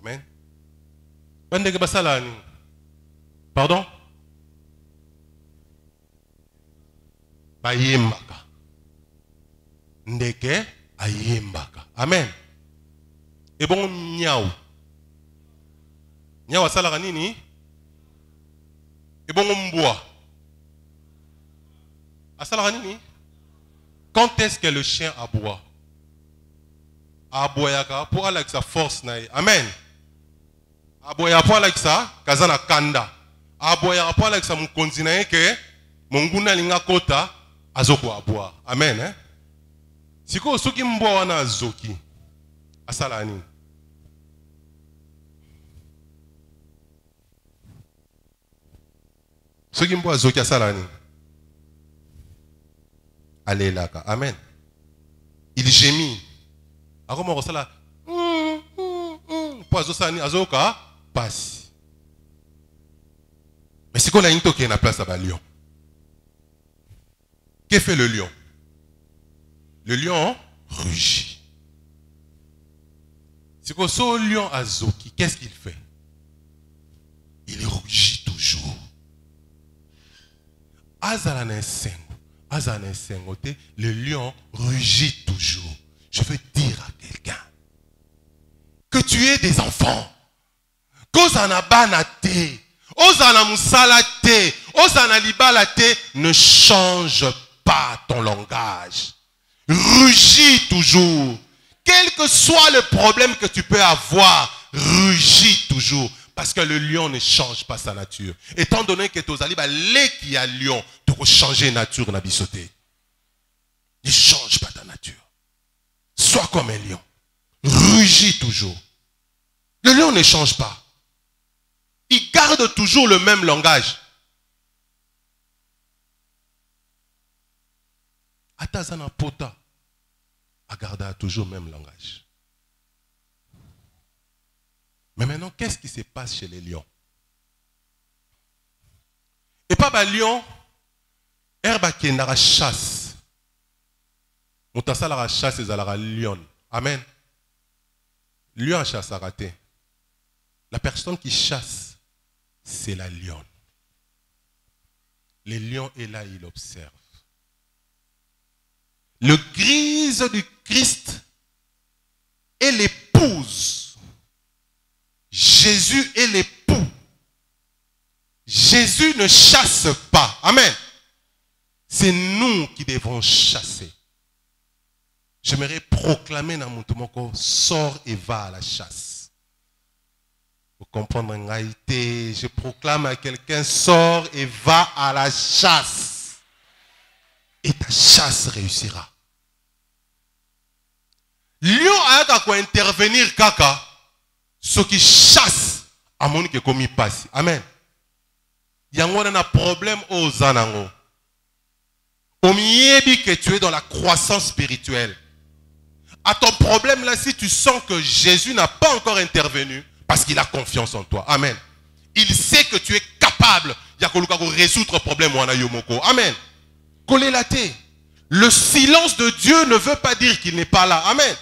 Amen. Bandeke basala ni. Pardon? Bayembaka. Ndeke ayembaka. Amen. Et bon niaou. Nyawa salaka nini? Ebongo mbwa. Asalaka nini? Quand est-ce que le chien aboie? Aboyaka pour aller avec sa force nae. Amen. Aboya pour aller avec sa kazana kanda. Aboya pour aller avec sa mukonzi nae ke monguna linga kota azoko aboa. Amen. Hein? Siko soki mbwa wana azoki. Asala nini? Ce qui me voit zokia salani. Allez là, amen. Il gémit. Alors comment on sala? Poizo sani azoka passe. Mais c'est qu'on a une toque na place à lion. Que fait le lion? Le lion rugit. C'est qu'on ce lion azoki, qu'est-ce qu'il fait? Il rugit toujours. Le lion rugit toujours. Je veux dire à quelqu'un que tu es des enfants. Ne change pas ton langage. Rugis toujours. Quel que soit le problème que tu peux avoir, rugis toujours. Parce que le lion ne change pas sa nature. Étant donné que tu as qui a lion, tu peux changer nature na bisoté. Ne change pas ta nature. Sois comme un lion. Rugis toujours. Le lion ne change pas. Il garde toujours le même langage. Atazana pota a gardé toujours le même langage. Mais maintenant, qu'est-ce qui se passe chez les lions? Et pas les lions, herbe qui est dans la chasse. Moutassa la chasse et la lion. Amen. Lion chasse à rater. La personne qui chasse, c'est la lionne. Le lion est là, il observe. Le grise du Christ est l'épouse. Jésus est l'époux. Jésus ne chasse pas. Amen. C'est nous qui devons chasser. J'aimerais proclamer dans mon tour, sors et va à la chasse. Vous comprenez, en réalité, je proclame à quelqu'un, sors et va à la chasse. Et ta chasse réussira. Lion a quoi intervenir kaka, ceux qui chassent à mon qui commis passe. Amen. Il y a un problème aux anango. Au milieu que tu es dans la croissance spirituelle. À ton problème là, si tu sens que Jésus n'a pas encore intervenu, parce qu'il a confiance en toi. Amen. Il sait que tu es capable de résoudre le problème. Amen. Le silence de Dieu ne veut pas dire qu'il n'est pas là. Amen.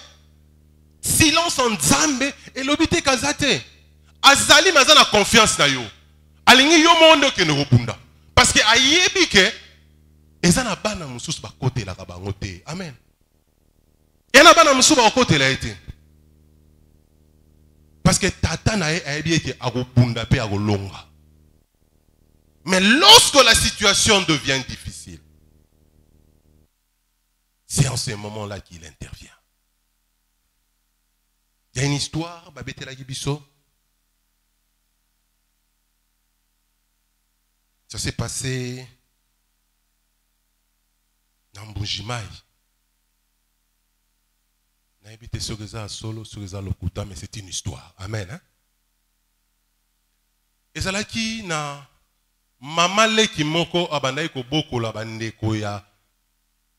Silence en Nzambe et l'obité kazate. Azali mazana confiance na yo. Alingi yo monde ke ne robunda. Parce que ayebi ke ezana bana mususu ba kote la kabango te. Amen. Yana bana mususu ba kote la été. Parce que tata na ayebi ke agobunda pe agolonga. Mais lorsque la situation devient difficile, c'est en ce moment-là qu'il intervient. Il y a une histoire, Babete la Gibiso. Ça s'est passé dans Mbujimai. On a habité sur les solo, sur les lokuta, mais c'est une histoire. Amen. Hein? Et ça là qui na maman le qui moko abandai ko boko la bande ko ya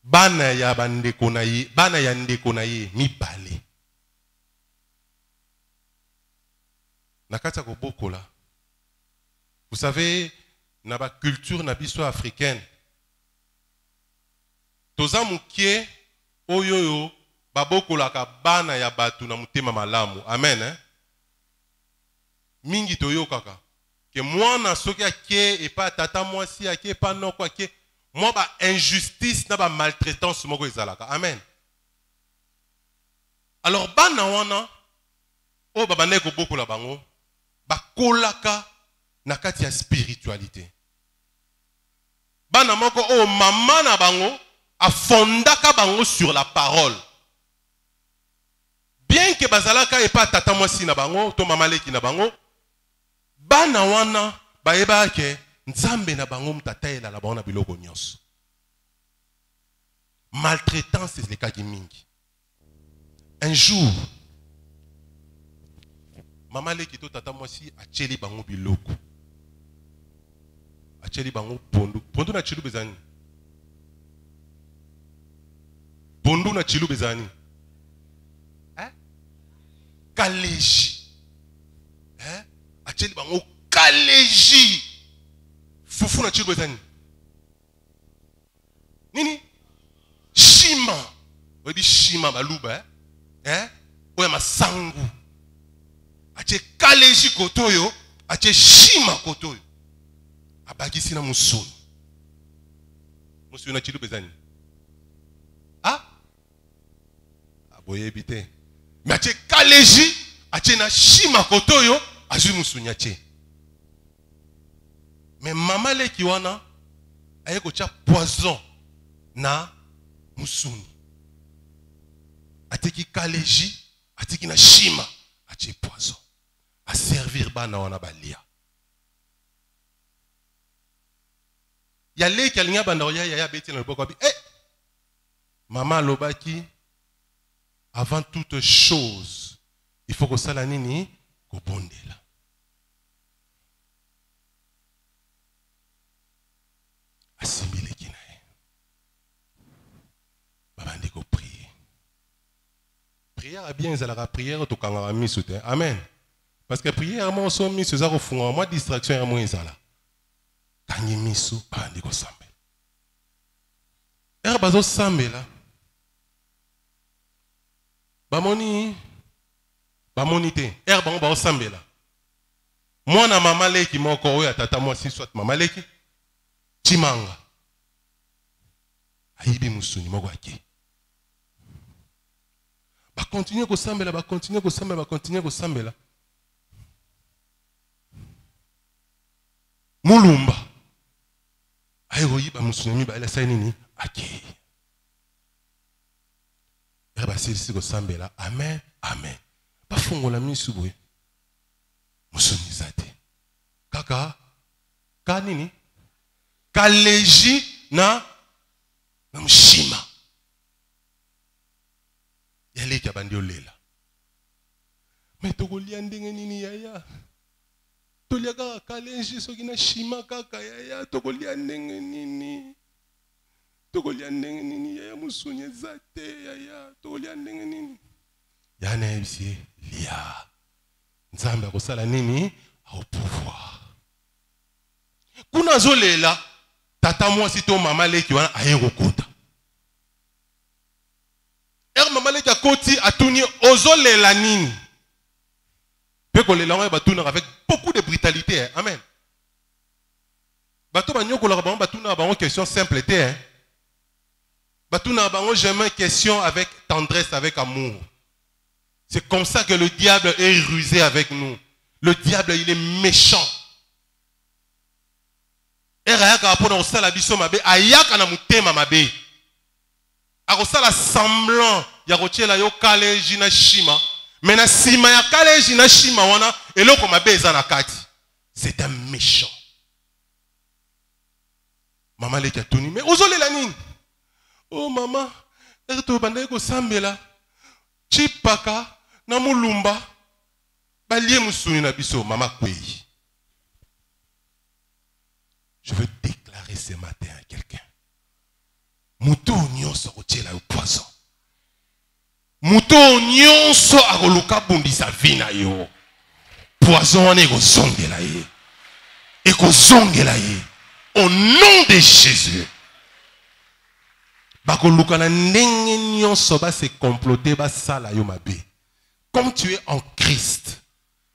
bana ya bande ko na ye bana ya ndeko na ye mi balé. Nakata ko boko la. Vous savez, na ba culture na biso africaine. Toza mukie oyoyo baboko la ka bana ya batu na mutema malamu. Amen. Hein? Mingi toyo kaka. Que moi na soki ake et pas tata moi si ake pas non quoi que moi ba injustice na ba maltraitance moko ezalaka. Amen. Alors bana wana o baba neko boko la bango ba kolaka na kati ya spiritualité. Bana moko o mama na bango afondaka bango sur la parole. Bien que bazalaka et pas tata moi si na bango to mama leki na bango bana wana baeba ke nzambe na bango mtataela la bango na biloko nyonso. Maltraitance c'est le cas qui mingi. Un jour mama leki to tata moi si acheli bango biloko. Acheli bango pondu. Pondu na chilu bezani. Pondu na chilu bezani. Hein? Kaleji. Hein? Acheli bango kaleji. Fufu na chilu bezani. Nini? Shima. On dit shima baluba. Hein? Oya masangu. Ache kaleji kotoyo. Ache shima kotoyo. Abagisi na musunu. Musunu na chilu bezani. Ah? Aboye bite. Mais ache kaleji. Ache na shima kotoyo. Azu musunu ache. Mais maman le kiwana. Aye kocha poison. Na musunu. Ateki kaleji. Ateki na shima. Ache poison. A servir bana wana balia. Il y a les qui ont bandoria, il y a bêté dans le bokobi. Eh, maman lobaki, avant toute chose, il faut que ça la nini, qu'on bonde là. Assimile qui nae. Babande ko prier. Prière a bien, la prière to kangara mi soutien. Amen. Parce que prière moi so mi se za ko funga, moi distraction ya moi ezala. Kangi misu bandi ko sambe. Era bazo sambe la. Bamoni Ba monité. Bango ba osambela. Moi na mama leki moko oya tata moi si soit mama leki. Chimanga. Ayibi musuni moko ake. Ba continuer ko sambela, ba continuer ko sambela, ba continuer ko sambela. Mulumba. Ayo yiba musuni ba ela sai nini ake. Ba sisi ko sambela. Amen. Amen. Ba fungola misu boye. Musuni zate. Kaka ka nini? Kaleji na mshima. Yale kia bandi olela. Me tokolia ndenge nini yaya. Tolia kaka kaleji soki na shima kaka yaya. Tokolia ndenge nini. Tokolia ndenge nini yaya musuni ezate yaya. Tokolia ndenge nini. Yana ebisi lia. Nzambe akosala nini? Au pouvoir. Kuna zolela. Tata moi si to mama leki wana ayeko kota. Mama leki akoti atuni ozolela nini. Peko lela wana batuna avec beaucoup de brutalité. Hein? Amen. Bato banyoko la bango batuna bango question simple té hein. Batuna bango jamais question avec tendresse, avec amour. C'est comme ça que le diable est rusé avec nous. Le diable il est méchant. Ayaka apona osala biso mabe ayaka na mutema mabe akosala semblant ya kotiela yo kaleji na shima mais na sima ya kaleji na shima wana eloko mabe eza na kati. C'est un méchant. Maman leki atuni mais ozolela nini? Oh maman erto bande ko sambela chipaka na mulumba balie musuni na biso mama kwei. Je veux déclarer ce matin à quelqu'un. Mouto nyonso kotiela yo poison. Mouto nyonso akoluka bundisa vina yo. Poison wana ekozongela ye. Ekozongela ye. Au nom de Jésus. Bakoluka na ndenge nyonso ba se comploter ba sala yo mabe. Comme tu es en Christ.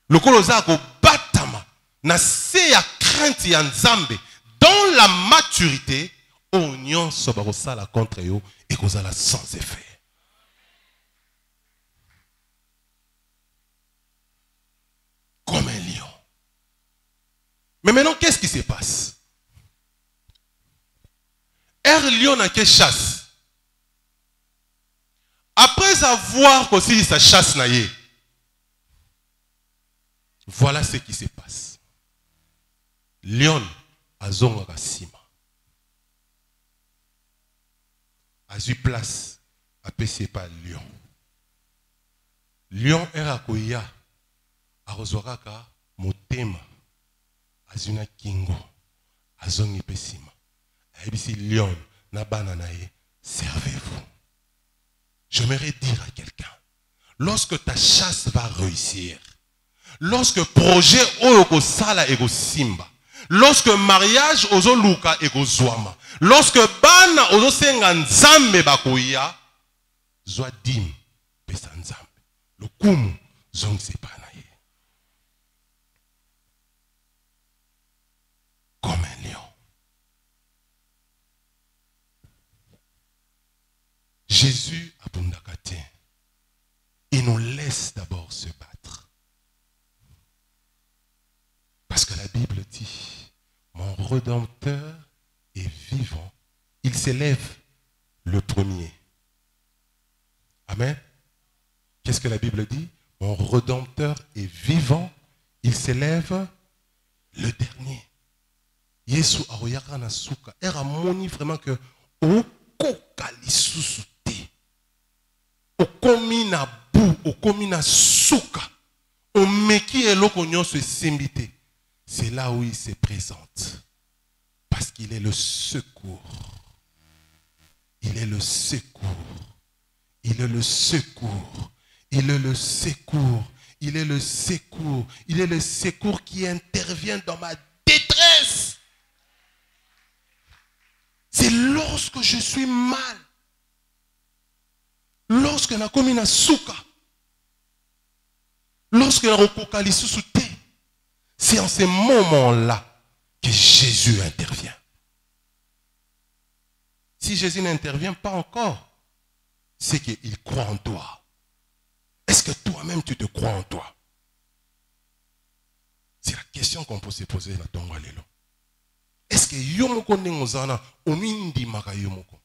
Lokolo za ko batama na se ya crainte ya Nzambe. Dans la maturité, oignon sobarosala contre eux et kozala sans effet. Comme un lion. Mais maintenant, qu'est-ce qui se passe? Lion n'a que chasse. Après avoir aussi sa chasse naïe, voilà ce qui se passe. Lion azonga kasima. Azu place à PC par lion. Lion era koya arozoraka motema azuna kingo azongi pesima. Ebisi lion na bananaye servez-vous. J'aimerais dire à quelqu'un, lorsque ta chasse va réussir, lorsque projet oyo sala ego simba, lorsque mariage ozo luka ego zwama, lorsque bana ozo senga nzambe bakoya, zwa dim pesa nzambe. Le kumu zong sepanaye. Comme un lion. Jésus a bundakate. Il nous laisse d'abord se battre. Parce que la Bible dit, mon Rédempteur est vivant. Il s'élève le premier. Amen. Qu'est-ce que la Bible dit? Mon Rédempteur est vivant. Il s'élève le dernier. Yesu aroyaka na suka. Era moni vraiment que okoka lisusu te. Okomi na bu, okomi na suka. Omeki eloko nyonso esimbite. C'est là où il se présente. Parce qu'il est le secours. Il est le secours. Il est le secours. Il est le secours. Il est le secours. Il est le secours qui intervient dans ma détresse. C'est lorsque je suis mal. Lorsque na komi na suka. C'est en ces moments-là que Jésus intervient. Si Jésus n'intervient pas encore, c'est qu'il croit en toi. Est-ce que toi-même tu te crois en toi? C'est la question qu'on peut se poser là dans Walélo. Est-ce que yomoko nengozana omindi maka yomoko?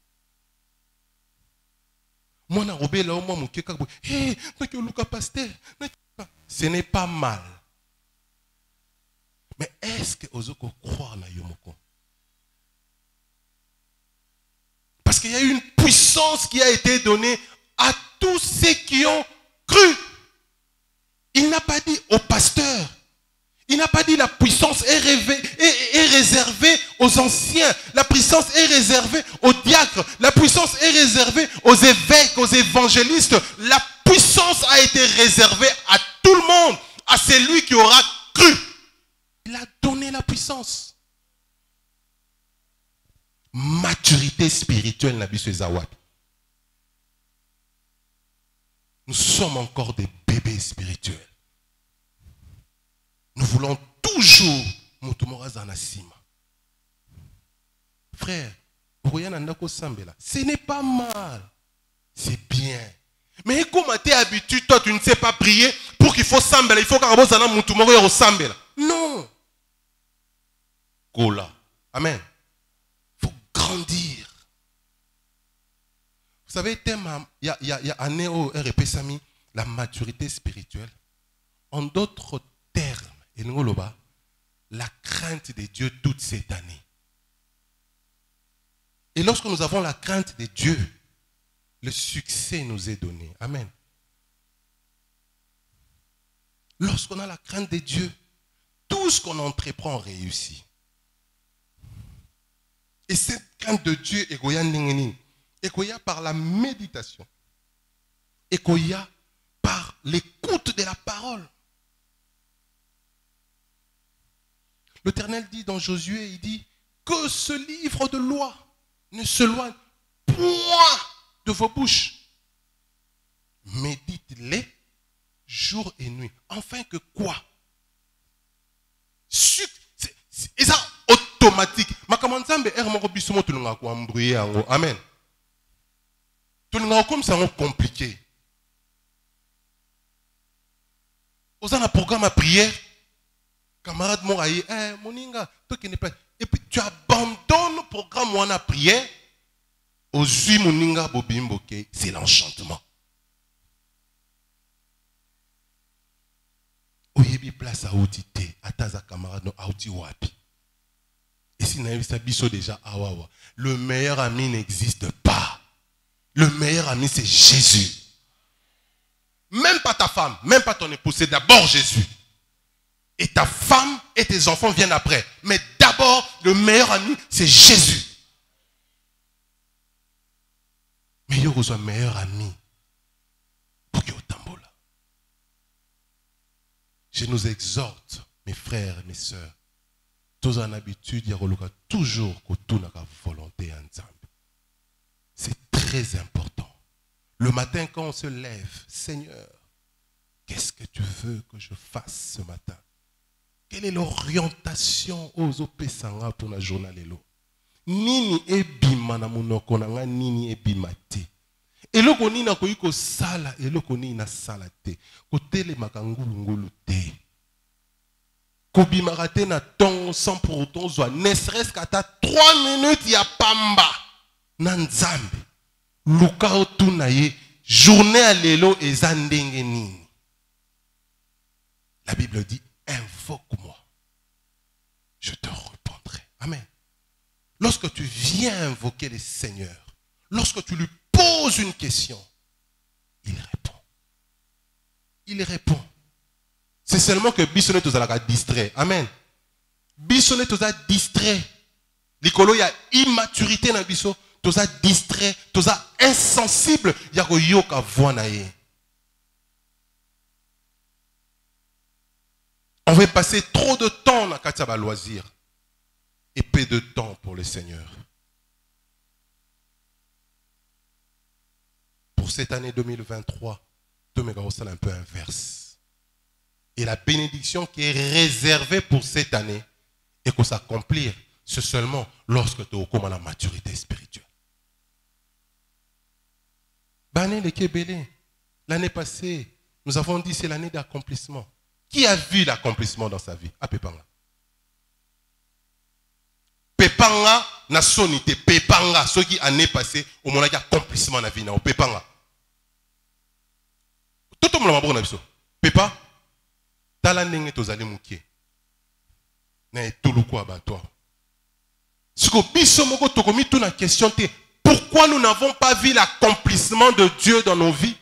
Moi na robé là au moins mukeka bo. Hey, nak luka pasteur. Ce n'est pas mal. Mais est-ce que ozoko croire na yomoko? Parce qu'il y a eu une puissance qui a été donnée à tous ceux qui ont cru. Il n'a pas dit au pasteur. Il n'a pas dit la puissance est réservée aux anciens. La puissance est réservée aux diacres. La puissance est réservée aux évêques, aux évangélistes. La puissance a été réservée à tout le monde, à celui qui aura cru. Il a donné la puissance. Maturité spirituelle, Nabi Zawad. Nous sommes encore des bébés spirituels. Nous voulons toujours frère, ce n'est pas mal. C'est bien. Mais comme tu es habitué, toi tu ne sais pas prier pour qu'il faut sambela, il faut que sambela. Non. Gola. Amen. Il faut grandir. Vous savez, il y a un néo RP Sami, la maturité spirituelle. En d'autres termes, la crainte de Dieu toute cette année. Et lorsque nous avons la crainte de Dieu, le succès nous est donné. Amen. Lorsqu'on a la crainte de Dieu, tout ce qu'on entreprend réussit. Et cette crainte de Dieu est par la méditation. Et par l'écoute de la parole. L'Éternel dit dans Josué, il dit que ce livre de loi ne s'éloigne point de vos bouches. Médite-les jour et nuit. Afin que quoi? C'est ça automatique. Amen. Tout le monde comme ça c'est compliqué. Aux un programme à prière. Camarade Moraï, Moninga, toi qui n'es pas. Et puis tu abandonnes le programme où on a prié. Aux yeux Moninga Bobimboke, c'est l'enchantement. Oyebi place à outité, à taza camarade no outi wapi. Et si n'a ça biso déjà awawa. Le meilleur ami n'existe pas. Le meilleur ami c'est Jésus. Même pas ta femme, même pas ton épouse, c'est d'abord Jésus. Et ta femme et tes enfants viennent après. Mais d'abord, le meilleur ami, c'est Jésus. Mais il y a un meilleur ami. Pour qu'il y ait autant là. Je nous exhorte, mes frères et mes sœurs, tous en habitude, il y a toujours que tout n'a pas volonté ensemble. C'est très important. Le matin, quand on se lève, Seigneur, qu'est-ce que tu veux que je fasse ce matin? Quelle est l'orientation aux opesanga pour la journée? Nini ebima na munoko nanga nini ebimate. Eloko ni na koyiko sala, eloko ni na salate. Kotele makangulu te. Kobimaka te na ton sans pour autant zwa. Ne serait-ce qu'à ta 3 minutes ya pamba. Nanzambe. Luka otunaye. Journée à l'élo et zandenge nini. La Bible dit, invoque-moi. Je te répondrai. Amen. Lorsque tu viens invoquer le Seigneur, lorsque tu lui poses une question, il répond. Il répond. C'est seulement que Bissonnet nous a distrait. Amen. Bissonnet nous a distrait. L'icolo, il y a immaturité dans Bissonnet. Nous a distrait. Nous a insensible. Il y a yoka voanaye. On va passer trop de temps dans la Kataba loisir et peu de temps pour le Seigneur. Pour cette année 2023, tout me un peu inverse. Et la bénédiction qui est réservée pour cette année et qu'on s'accomplir, c'est seulement lorsque tu es au commun la maturité spirituelle. L'année passée, nous avons dit c'est l'année d'accomplissement. Qui a vu l'accomplissement dans sa vie? À Pepanga. Pepanga na sonité. Pepanga, ceux qui année passée, au moment où accomplissement dans la vie. Pepanga. Tout le monde m'a dit Pepa, tala nenge tozali mukie. Na etuluku abattoir. Ce que biso moko tokomi tout na question te. Pourquoi nous n'avons pas vu l'accomplissement de Dieu dans nos vies?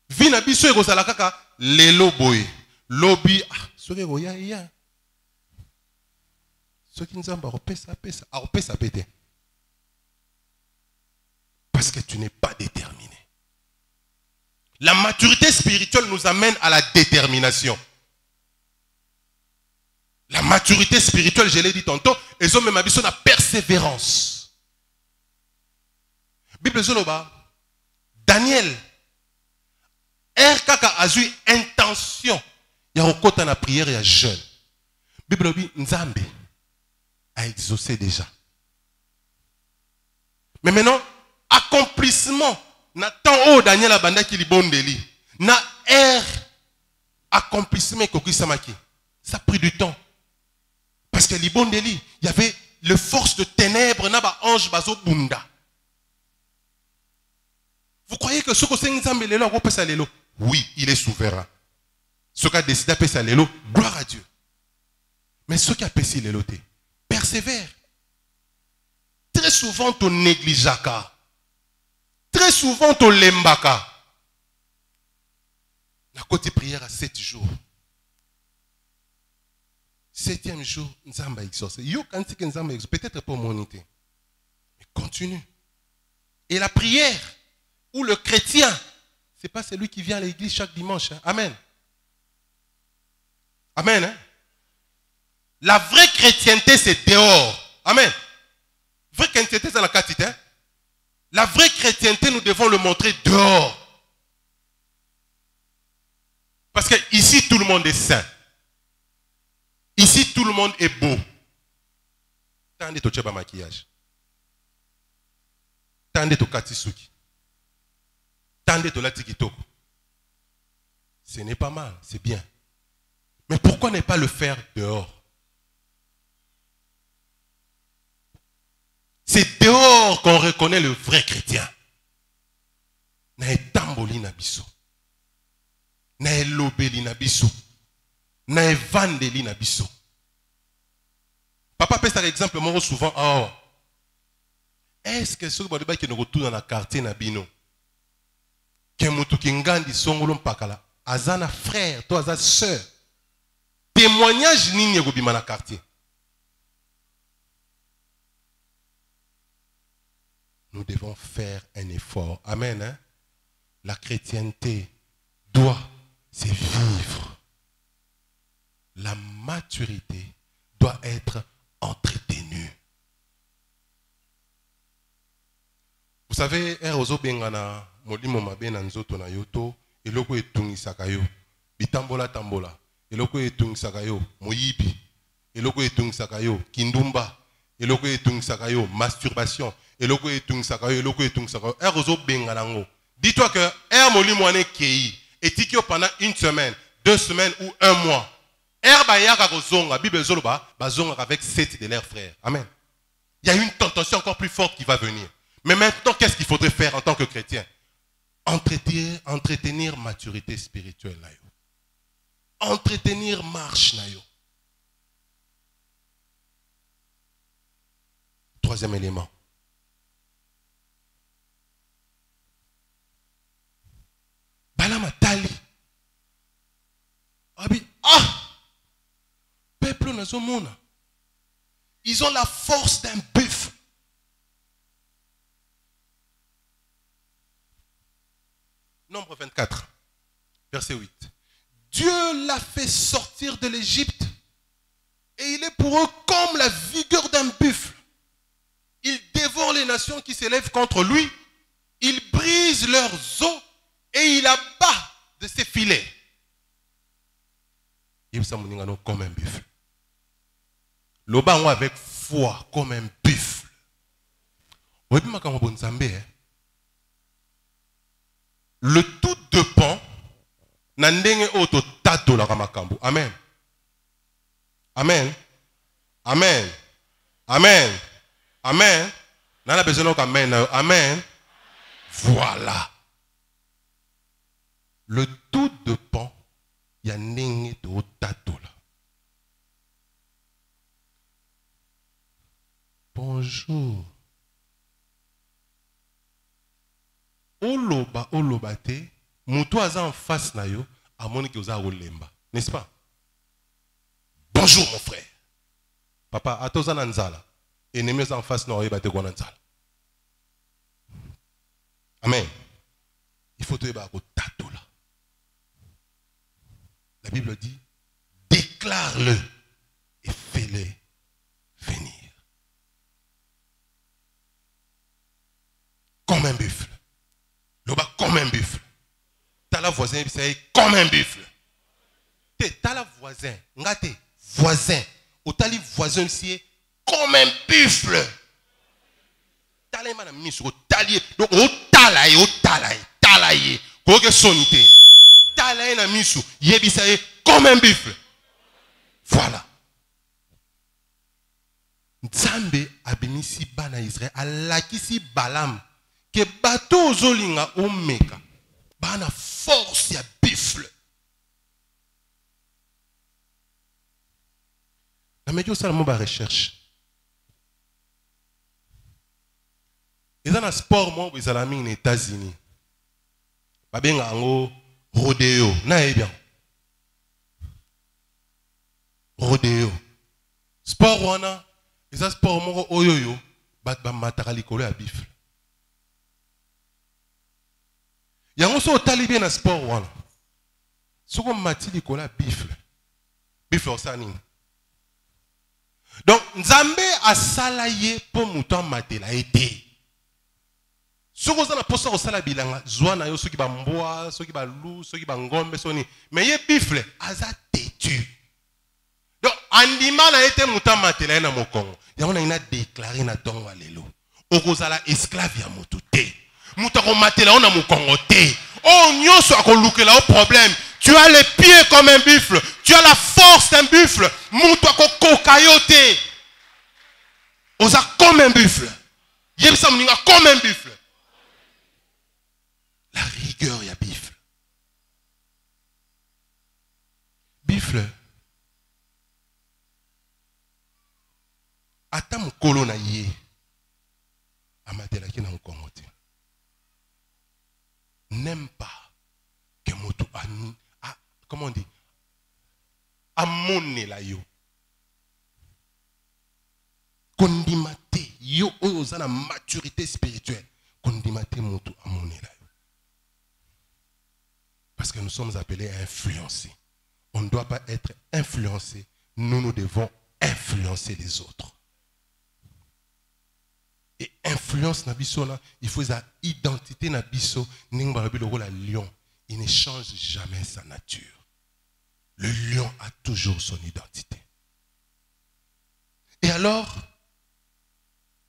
Vi na biso ekozala kaka lelo boye. Lobi soki goya ya. Soki nzamba opesa pete. Parce que tu n'es pas déterminé. La maturité spirituelle nous amène à la détermination. La maturité spirituelle, je l'ai dit tantôt, ils ont même habitué la persévérance. Bible Zoloba, Daniel, Kaka a eu intention, il y a un la prière et un jeûne. Bible dit, Nzambe a exaucé déjà. Mais maintenant, accomplissement, na temps où Daniel a banda qui libondeli, na accomplissement koki samaki, ça a pris du temps. Parce que libondeli, il y avait le force de ténèbres, na ba ange bazo bunda. Vous croyez que ce que c'est Nzambe lelo a pesa lelo? Oui, il est souverain. Ce qui a décidé de pesa lelo, gloire à Dieu. Mais ce qui a pesi lelo te, persévère. Très souvent tu négligeaka. Très souvent, tu l'embaka. La côté prière à 7 jours. 7e jour, Nzamba exauce. Yo quand c'est que Nzamba exauce, peut-être pas mon unité. Mais continue. Et la prière, ou le chrétien, c'est pas celui qui vient à l'église chaque dimanche. Hein? Amen. Amen. Hein? La vraie chrétienté, c'est dehors. Amen. Vraie chrétienté, c'est la quantité. Hein? La vraie chrétienté, nous devons le montrer dehors. Parce que ici, tout le monde est saint. Ici, tout le monde est beau. Tandis que tu as un maquillage. Tandis que tu as katisuki. Tandis que tu as tikitoko. Ce n'est pas mal, c'est bien. Mais pourquoi ne pas le faire dehors? C'est dehors qu'on reconnaît le vrai chrétien. Na etamboli na biso. Na elobeli na biso. Na evandeli na biso. Papa pèse par exemple moi souvent oh. Est-ce que ceux qui nous retournent dans la quartier na bino que mutu kingandi songolo mpakala azana frère toi azana sœur témoignage nini ekobima na quartier? Nous devons faire un effort. Amen. Hein? La chrétienté doit se vivre. La maturité doit être entretenue. Vous savez, erozo bengana molimo mabe na nzoto na yoto eloko etungisaka yo bitambola tambola eloko etungisaka yo moyibi eloko etungisaka yo kindumba eloko etungisaka yo masturbation eloko etungisaka yo eloko etungisaka yo erozo bengana ngo. Dis-toi que molimo ane kei etiki yo pendant une semaine, 2 semaines ou 1 mois. Bayaka kozonga Bible zoloba bazonga avec 7 de leurs frères. Amen. Il y a une tentation encore plus forte qui va venir. Mais maintenant, qu'est-ce qu'il faudrait faire en tant que chrétien? Entretenir maturité spirituelle. Là, yo. Entretenir marche. Là, yo. 3e élément. Balamatali. Peuple nazomona. Ils ont la force d'un buffle. Nombre 24, verset 8. Dieu l'a fait sortir de l'Égypte et il est pour eux comme la vigueur d'un buffle. Il dévore les nations qui s'élèvent contre lui. Il brise leurs os et il abat de ses filets filet. Il ça moningano comme un buffle. Le bango avec foi comme un buffle. Oui, mais quand on le tout dépend nandenge auto tato la kamakambu. Amen. Amen. Amen. Amen. Amen. Nana besoin amen. Amen. Voilà. Le tout dépend. Il y a nenge to tato là. Bonjour. Oloba te. Moutou aza en face na yo. A moni ki oza olemba. N'est-ce pas? Bonjour mon frère. Papa, atoza nanzala. Ennemi oza en face na oyeba te kwa nanzala. Amen. Il faut te yeba ko tato là. La Bible dit, déclare-le et fais-le venir. Comme un buffle. Loba comme un buffle. T'as la voisin, c'est comme un buffle. T'as la voisin, ngate, voisin. Ou t'as les voisins ici, comme un buffle. T'as les madame mis sur talier. Donc, au talaye. Quoi sonité. Talaye na mis sur, yebisaye, comme un buffle. Voilà. Nzambe abinisi bana Israël, alakisi Balaam. Que bateau zolinga omeka bana force ya buffle. Na medio sala mo ba recherche. Ils ont un sport mo bizalami aux États-Unis. Ba benga ngo rodeo. Na bien. Rodeo. Sport wana, ils ont sport mo oyoyo ba mataka likolo ya buffle. Il y a un autre talibé dans le sport. Ce qu'on m'a dit, c'est la bifle. Bifle, ça n'est. Donc, Nzambe a salaye pour mouton maté la été. Ce qu'on a posé au salabilanga, Zouana yo, ceux qui bamboa, ceux qui balou, ceux qui bangombe, soni. Mais il bifle, aza têtu. Donc, Andima a été mouton maté la na mokongo. Il y a déclaré na tongo alelo. Okozala esclave ya moutouté. Moutako matela on a mon congoté. Oh nyoso akoluke là au problème. Tu as les pieds comme un buffle. Tu as la force d'un buffle. Moutako kokayote. Oza comme un buffle. Yebisa muninga comme un buffle. La rigueur ya buffle. Buffle. Ata mukolo na ye. Amatela ki na mukongote. N'aime pas que moto comment on dit amone la yo kondimate yo oza na maturité spirituelle kondimate moto amone la yo parce que nous sommes appelés à influencer. On ne doit pas être influencé, nous devons influencer les autres. Et influence na biso là, il faut sa identité na biso ningba le rôle à lion, il ne change jamais sa nature. Le lion a toujours son identité. Et alors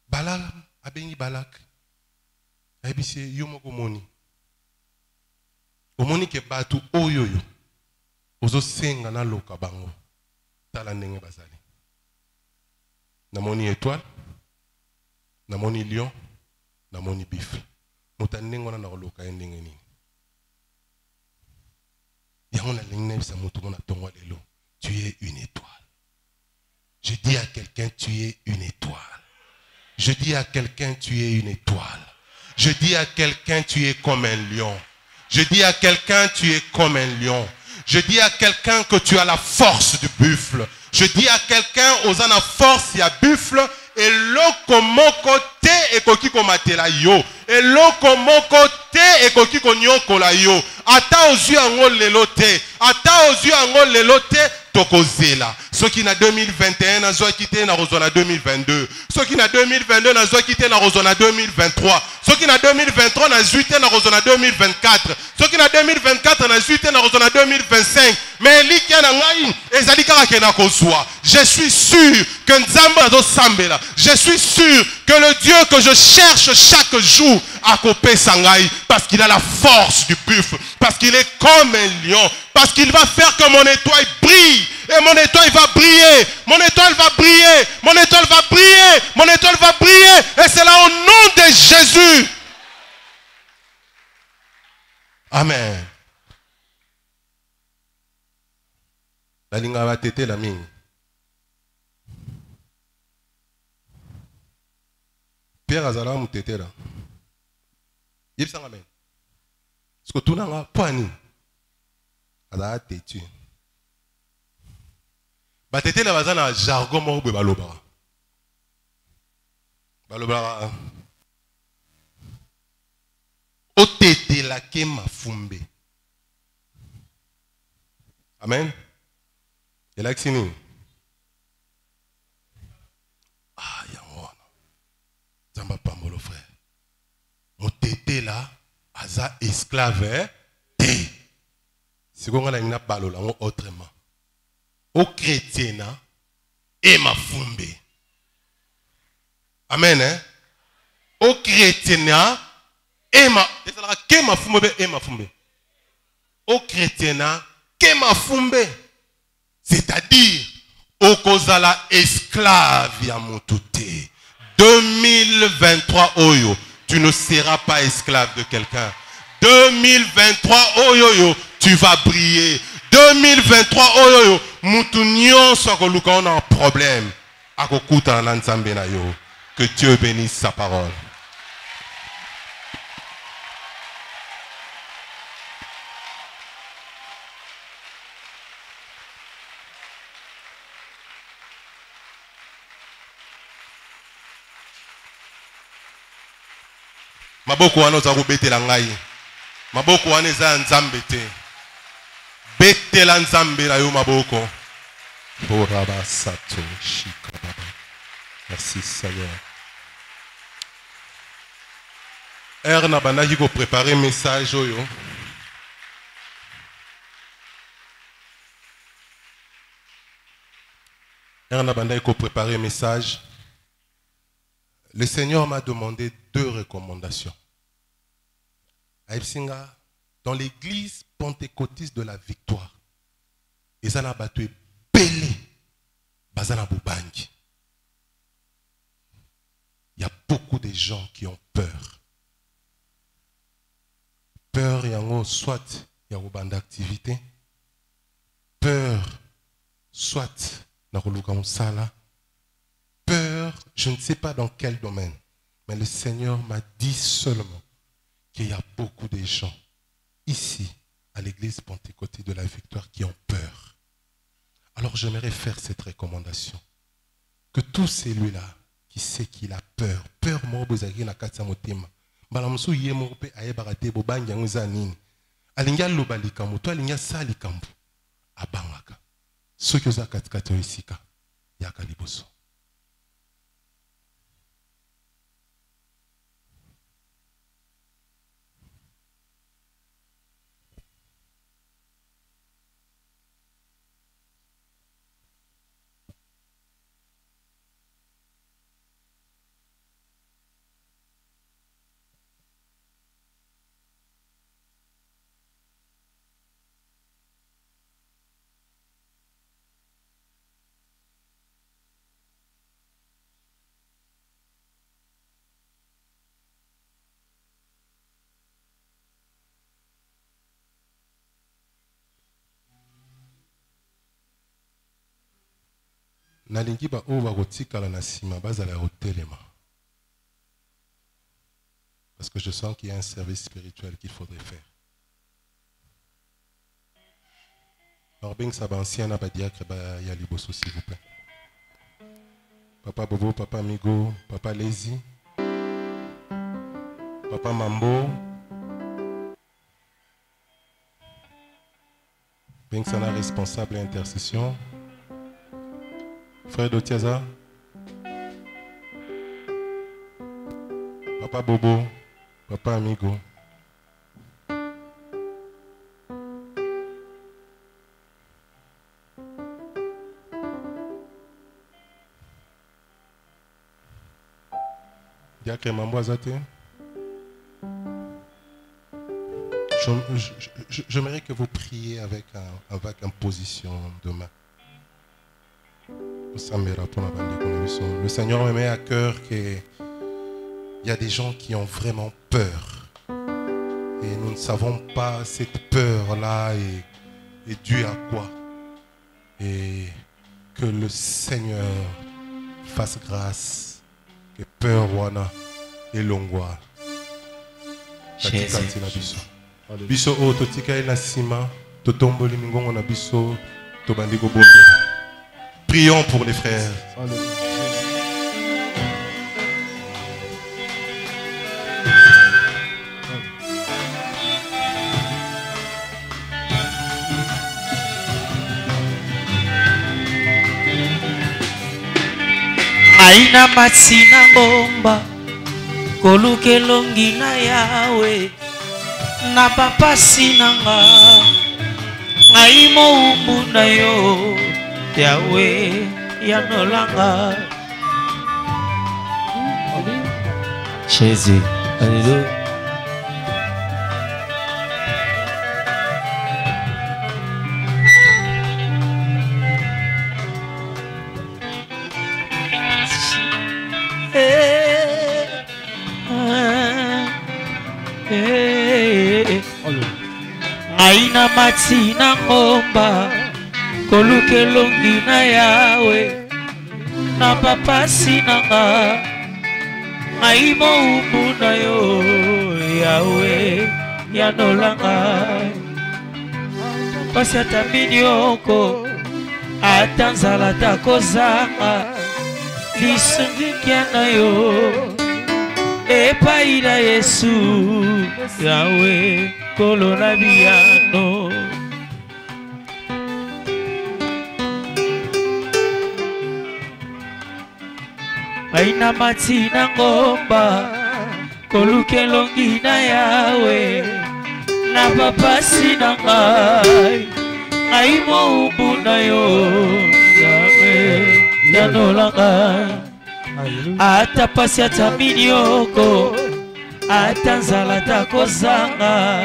Balaam abeni Balak abisi yomoko moni. Omoni ke batu oyoyo ozo senga na loka bango tala ndenge bazali. Namoni étoile, namoni lion, namoni bifle. Motanengo na loka ndenge nini. Yango na lingne sa moto na tongo lelo. Tu es une étoile. Je dis à quelqu'un tu es une étoile. Je dis à quelqu'un tu es une étoile. Je dis à quelqu'un tu es comme un lion. Je dis à quelqu'un tu es comme un lion. Je dis à quelqu'un que tu as la force du buffle. Je dis à quelqu'un aux la force il y a buffle et loko moko te ekoki komatela yo et loko moko te ekoki konyoko la yo ata ozu yango lelo te ata ozu yango lelo te tokozela. Ceux qui na 2021 na zo quitté na rozona 2022. Ceux qui na 2022 na zo quitté na rozona 2023. Ceux qui na 2023 na zuité na rozona 2024. Ceux qui na 2024 na zuité na rozona 2025. Mais likia na ngai ezali kaka ke na kozwa. Je suis sûr que Nzamba do sambela. Je suis sûr que le Dieu que je cherche chaque jour a copé sangai parce qu'il a la force du buffle, parce qu'il est comme un lion, parce qu'il va faire que mon étoile brille. Et mon étoile va briller. Mon étoile va briller. Mon étoile va briller. Mon étoile va briller. Et c'est là au nom de Jésus. Amen. La linga va tété la mine. Pierre Azala m'a tété là. Il s'en amène. Parce que tout le monde a poigné. Azala tété. Batete la bazana jargon mo be balobara. Balobara. Otete la ke mafumbe. Amen. Et là xini. Ah yango. Zamba pambolo frère. Otete la aza esclave te. Si on a une balola autrement. Au chrétien et ma fumbe. Amen. Hein? Au chrétien et ma fumbe et ma fumbe. Au chrétien et ma fumbe. C'est-à-dire au kozala esclave ya moutouté. 2023 oyo, tu ne seras pas esclave de quelqu'un. 2023 oyo, tu vas briller. 2023 oyo mutunyo sokoluka on a un problème akokuta na nzambe na yo. Que Dieu bénisse sa parole. Maboko wana za kubetela ngai. Maboko wana za nzambe te. Betela nzambe na yo maboko. Boraba sato shikababa. Merci Seigneur. Erna bandaki ko préparer message oyo. Erna bandaki ko préparer message. Le Seigneur m'a demandé 2 recommandations. Aïbsinga, dans l'église pentecôtiste de la victoire, ils ont abattu belé, bazana bubangi. Il y a beaucoup de gens qui ont peur. Peur, il y a soit il y a une d'activité. Peur, soit il y a une sala. Peur, je ne sais pas dans quel domaine, mais le Seigneur m'a dit seulement qu'il y a beaucoup de gens ici, à l'église pentecôtiste de la victoire, qui ont peur. Alors j'aimerais faire cette recommandation. Que tout celui-là qui sait qu'il a peur, peur mo bozaki na kati ya motema. Mbala musu ye mo pe ayebarate bobangi yango za nini. Alinga loba likambo, to alinga sa likambo. Abangaka. Soki oza kati isika, yaka liboso. Nalingi ba o bakotikala na sima bazala hotelema. Parce que je sens qu'il y a un service spirituel qu'il faudrait faire. Alors bien que ça va ancien na ba diacre ba ya liboso s'il vous plaît. Papa Bobo, papa Migo, papa Lazy, papa Mambo, Bengsana responsable intercession. Frère Dotiaza. Papa Bobo. Papa Amigo. Diacre Mamboazate. J'aimerais que vous priez avec une position de main. Le Seigneur me met à cœur qu'il y a des gens qui ont vraiment peur. Et nous ne savons pas cette peur-là est due à quoi. Et que le Seigneur fasse grâce. Que peur wana et longwa. Biso o totika ina sima totomboli mingongo na biso tobandi ko bondela. Prions pour les frères. Aina matsina ngomba koluke longi na yawe na papa sinanga aimo umbu na yo yawe yanolanga Jésus alléluia. Aina matsina ngomba koluke longi na yawe na papa sinanga aimo umbu na yo yawe yanolanga pasi atamini oko atanzala takozanga lisungikia na yo epai na Yesu yawe kolona biyano aina matina ngomba koluke longi na yawe na papa sinanga aimo umbu na yo yawe yanolanga ata pasi atamini oko ata nzala takozanga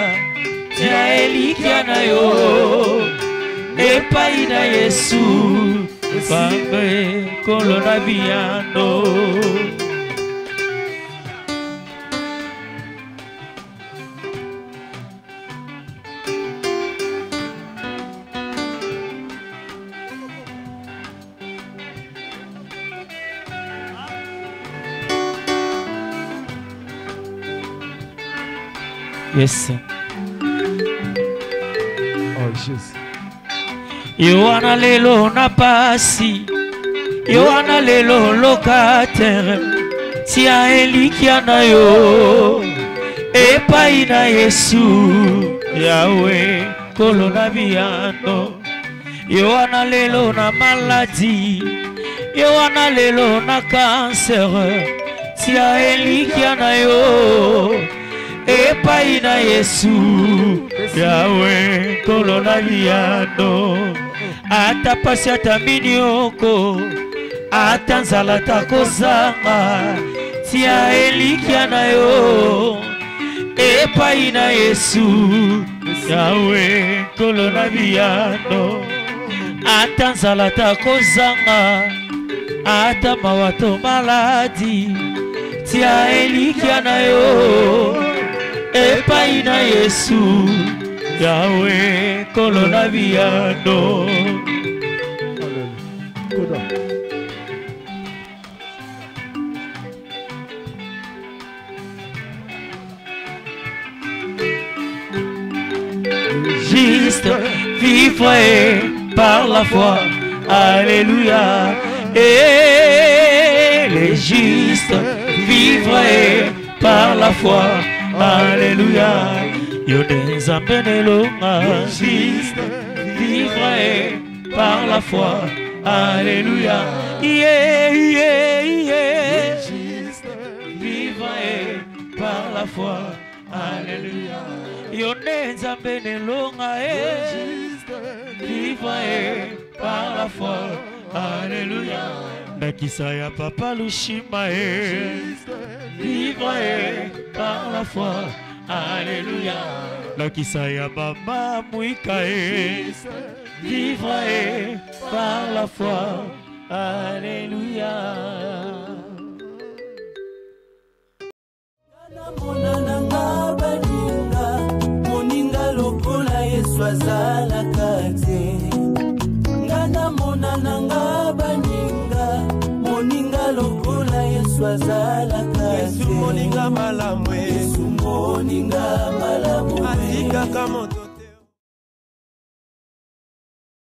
tia elikia na yo epai na Yesu bambe kolona biyano Yes. Oh, Jesus. Yohana lelo na pasi Yohana lelo lokatere tia elikia na yo epai na Yesu yawe kolona biyano Yohana lelo na maladi Yohana lelo na cancer tia elikia na yo epai na Yesu yawe kolona biyano ata pasi atamini oko ata nzala takozanga tia elikia na yo epai na Yesu yawe kolona biyano ata nzala takozanga ata mawato maladi tia elikia na yo epai na Yesu yawe kolona biyano juste vivre par la foi alléluia et les justes vivre par la foi alléluia yo des amenelonga Juste vivrai par la foi. Alléluia. Yeah, yeah, yeah. Vivrai par la foi. Alléluia. Yone nzambe nelonga vivrai par la foi. Alléluia. Nakisa ya papa Lushima vivrai par la foi. Alléluia. Nakisa ya mama Mwika vivrai par la foi. Alléluia. Monananga baninga moninga lokola Yesu azalaka te. Ngana monananga baninga moninga lokola Yesu azalaka te. Yesu moninga malamu, Yesu moninga malamu, atika kamoto.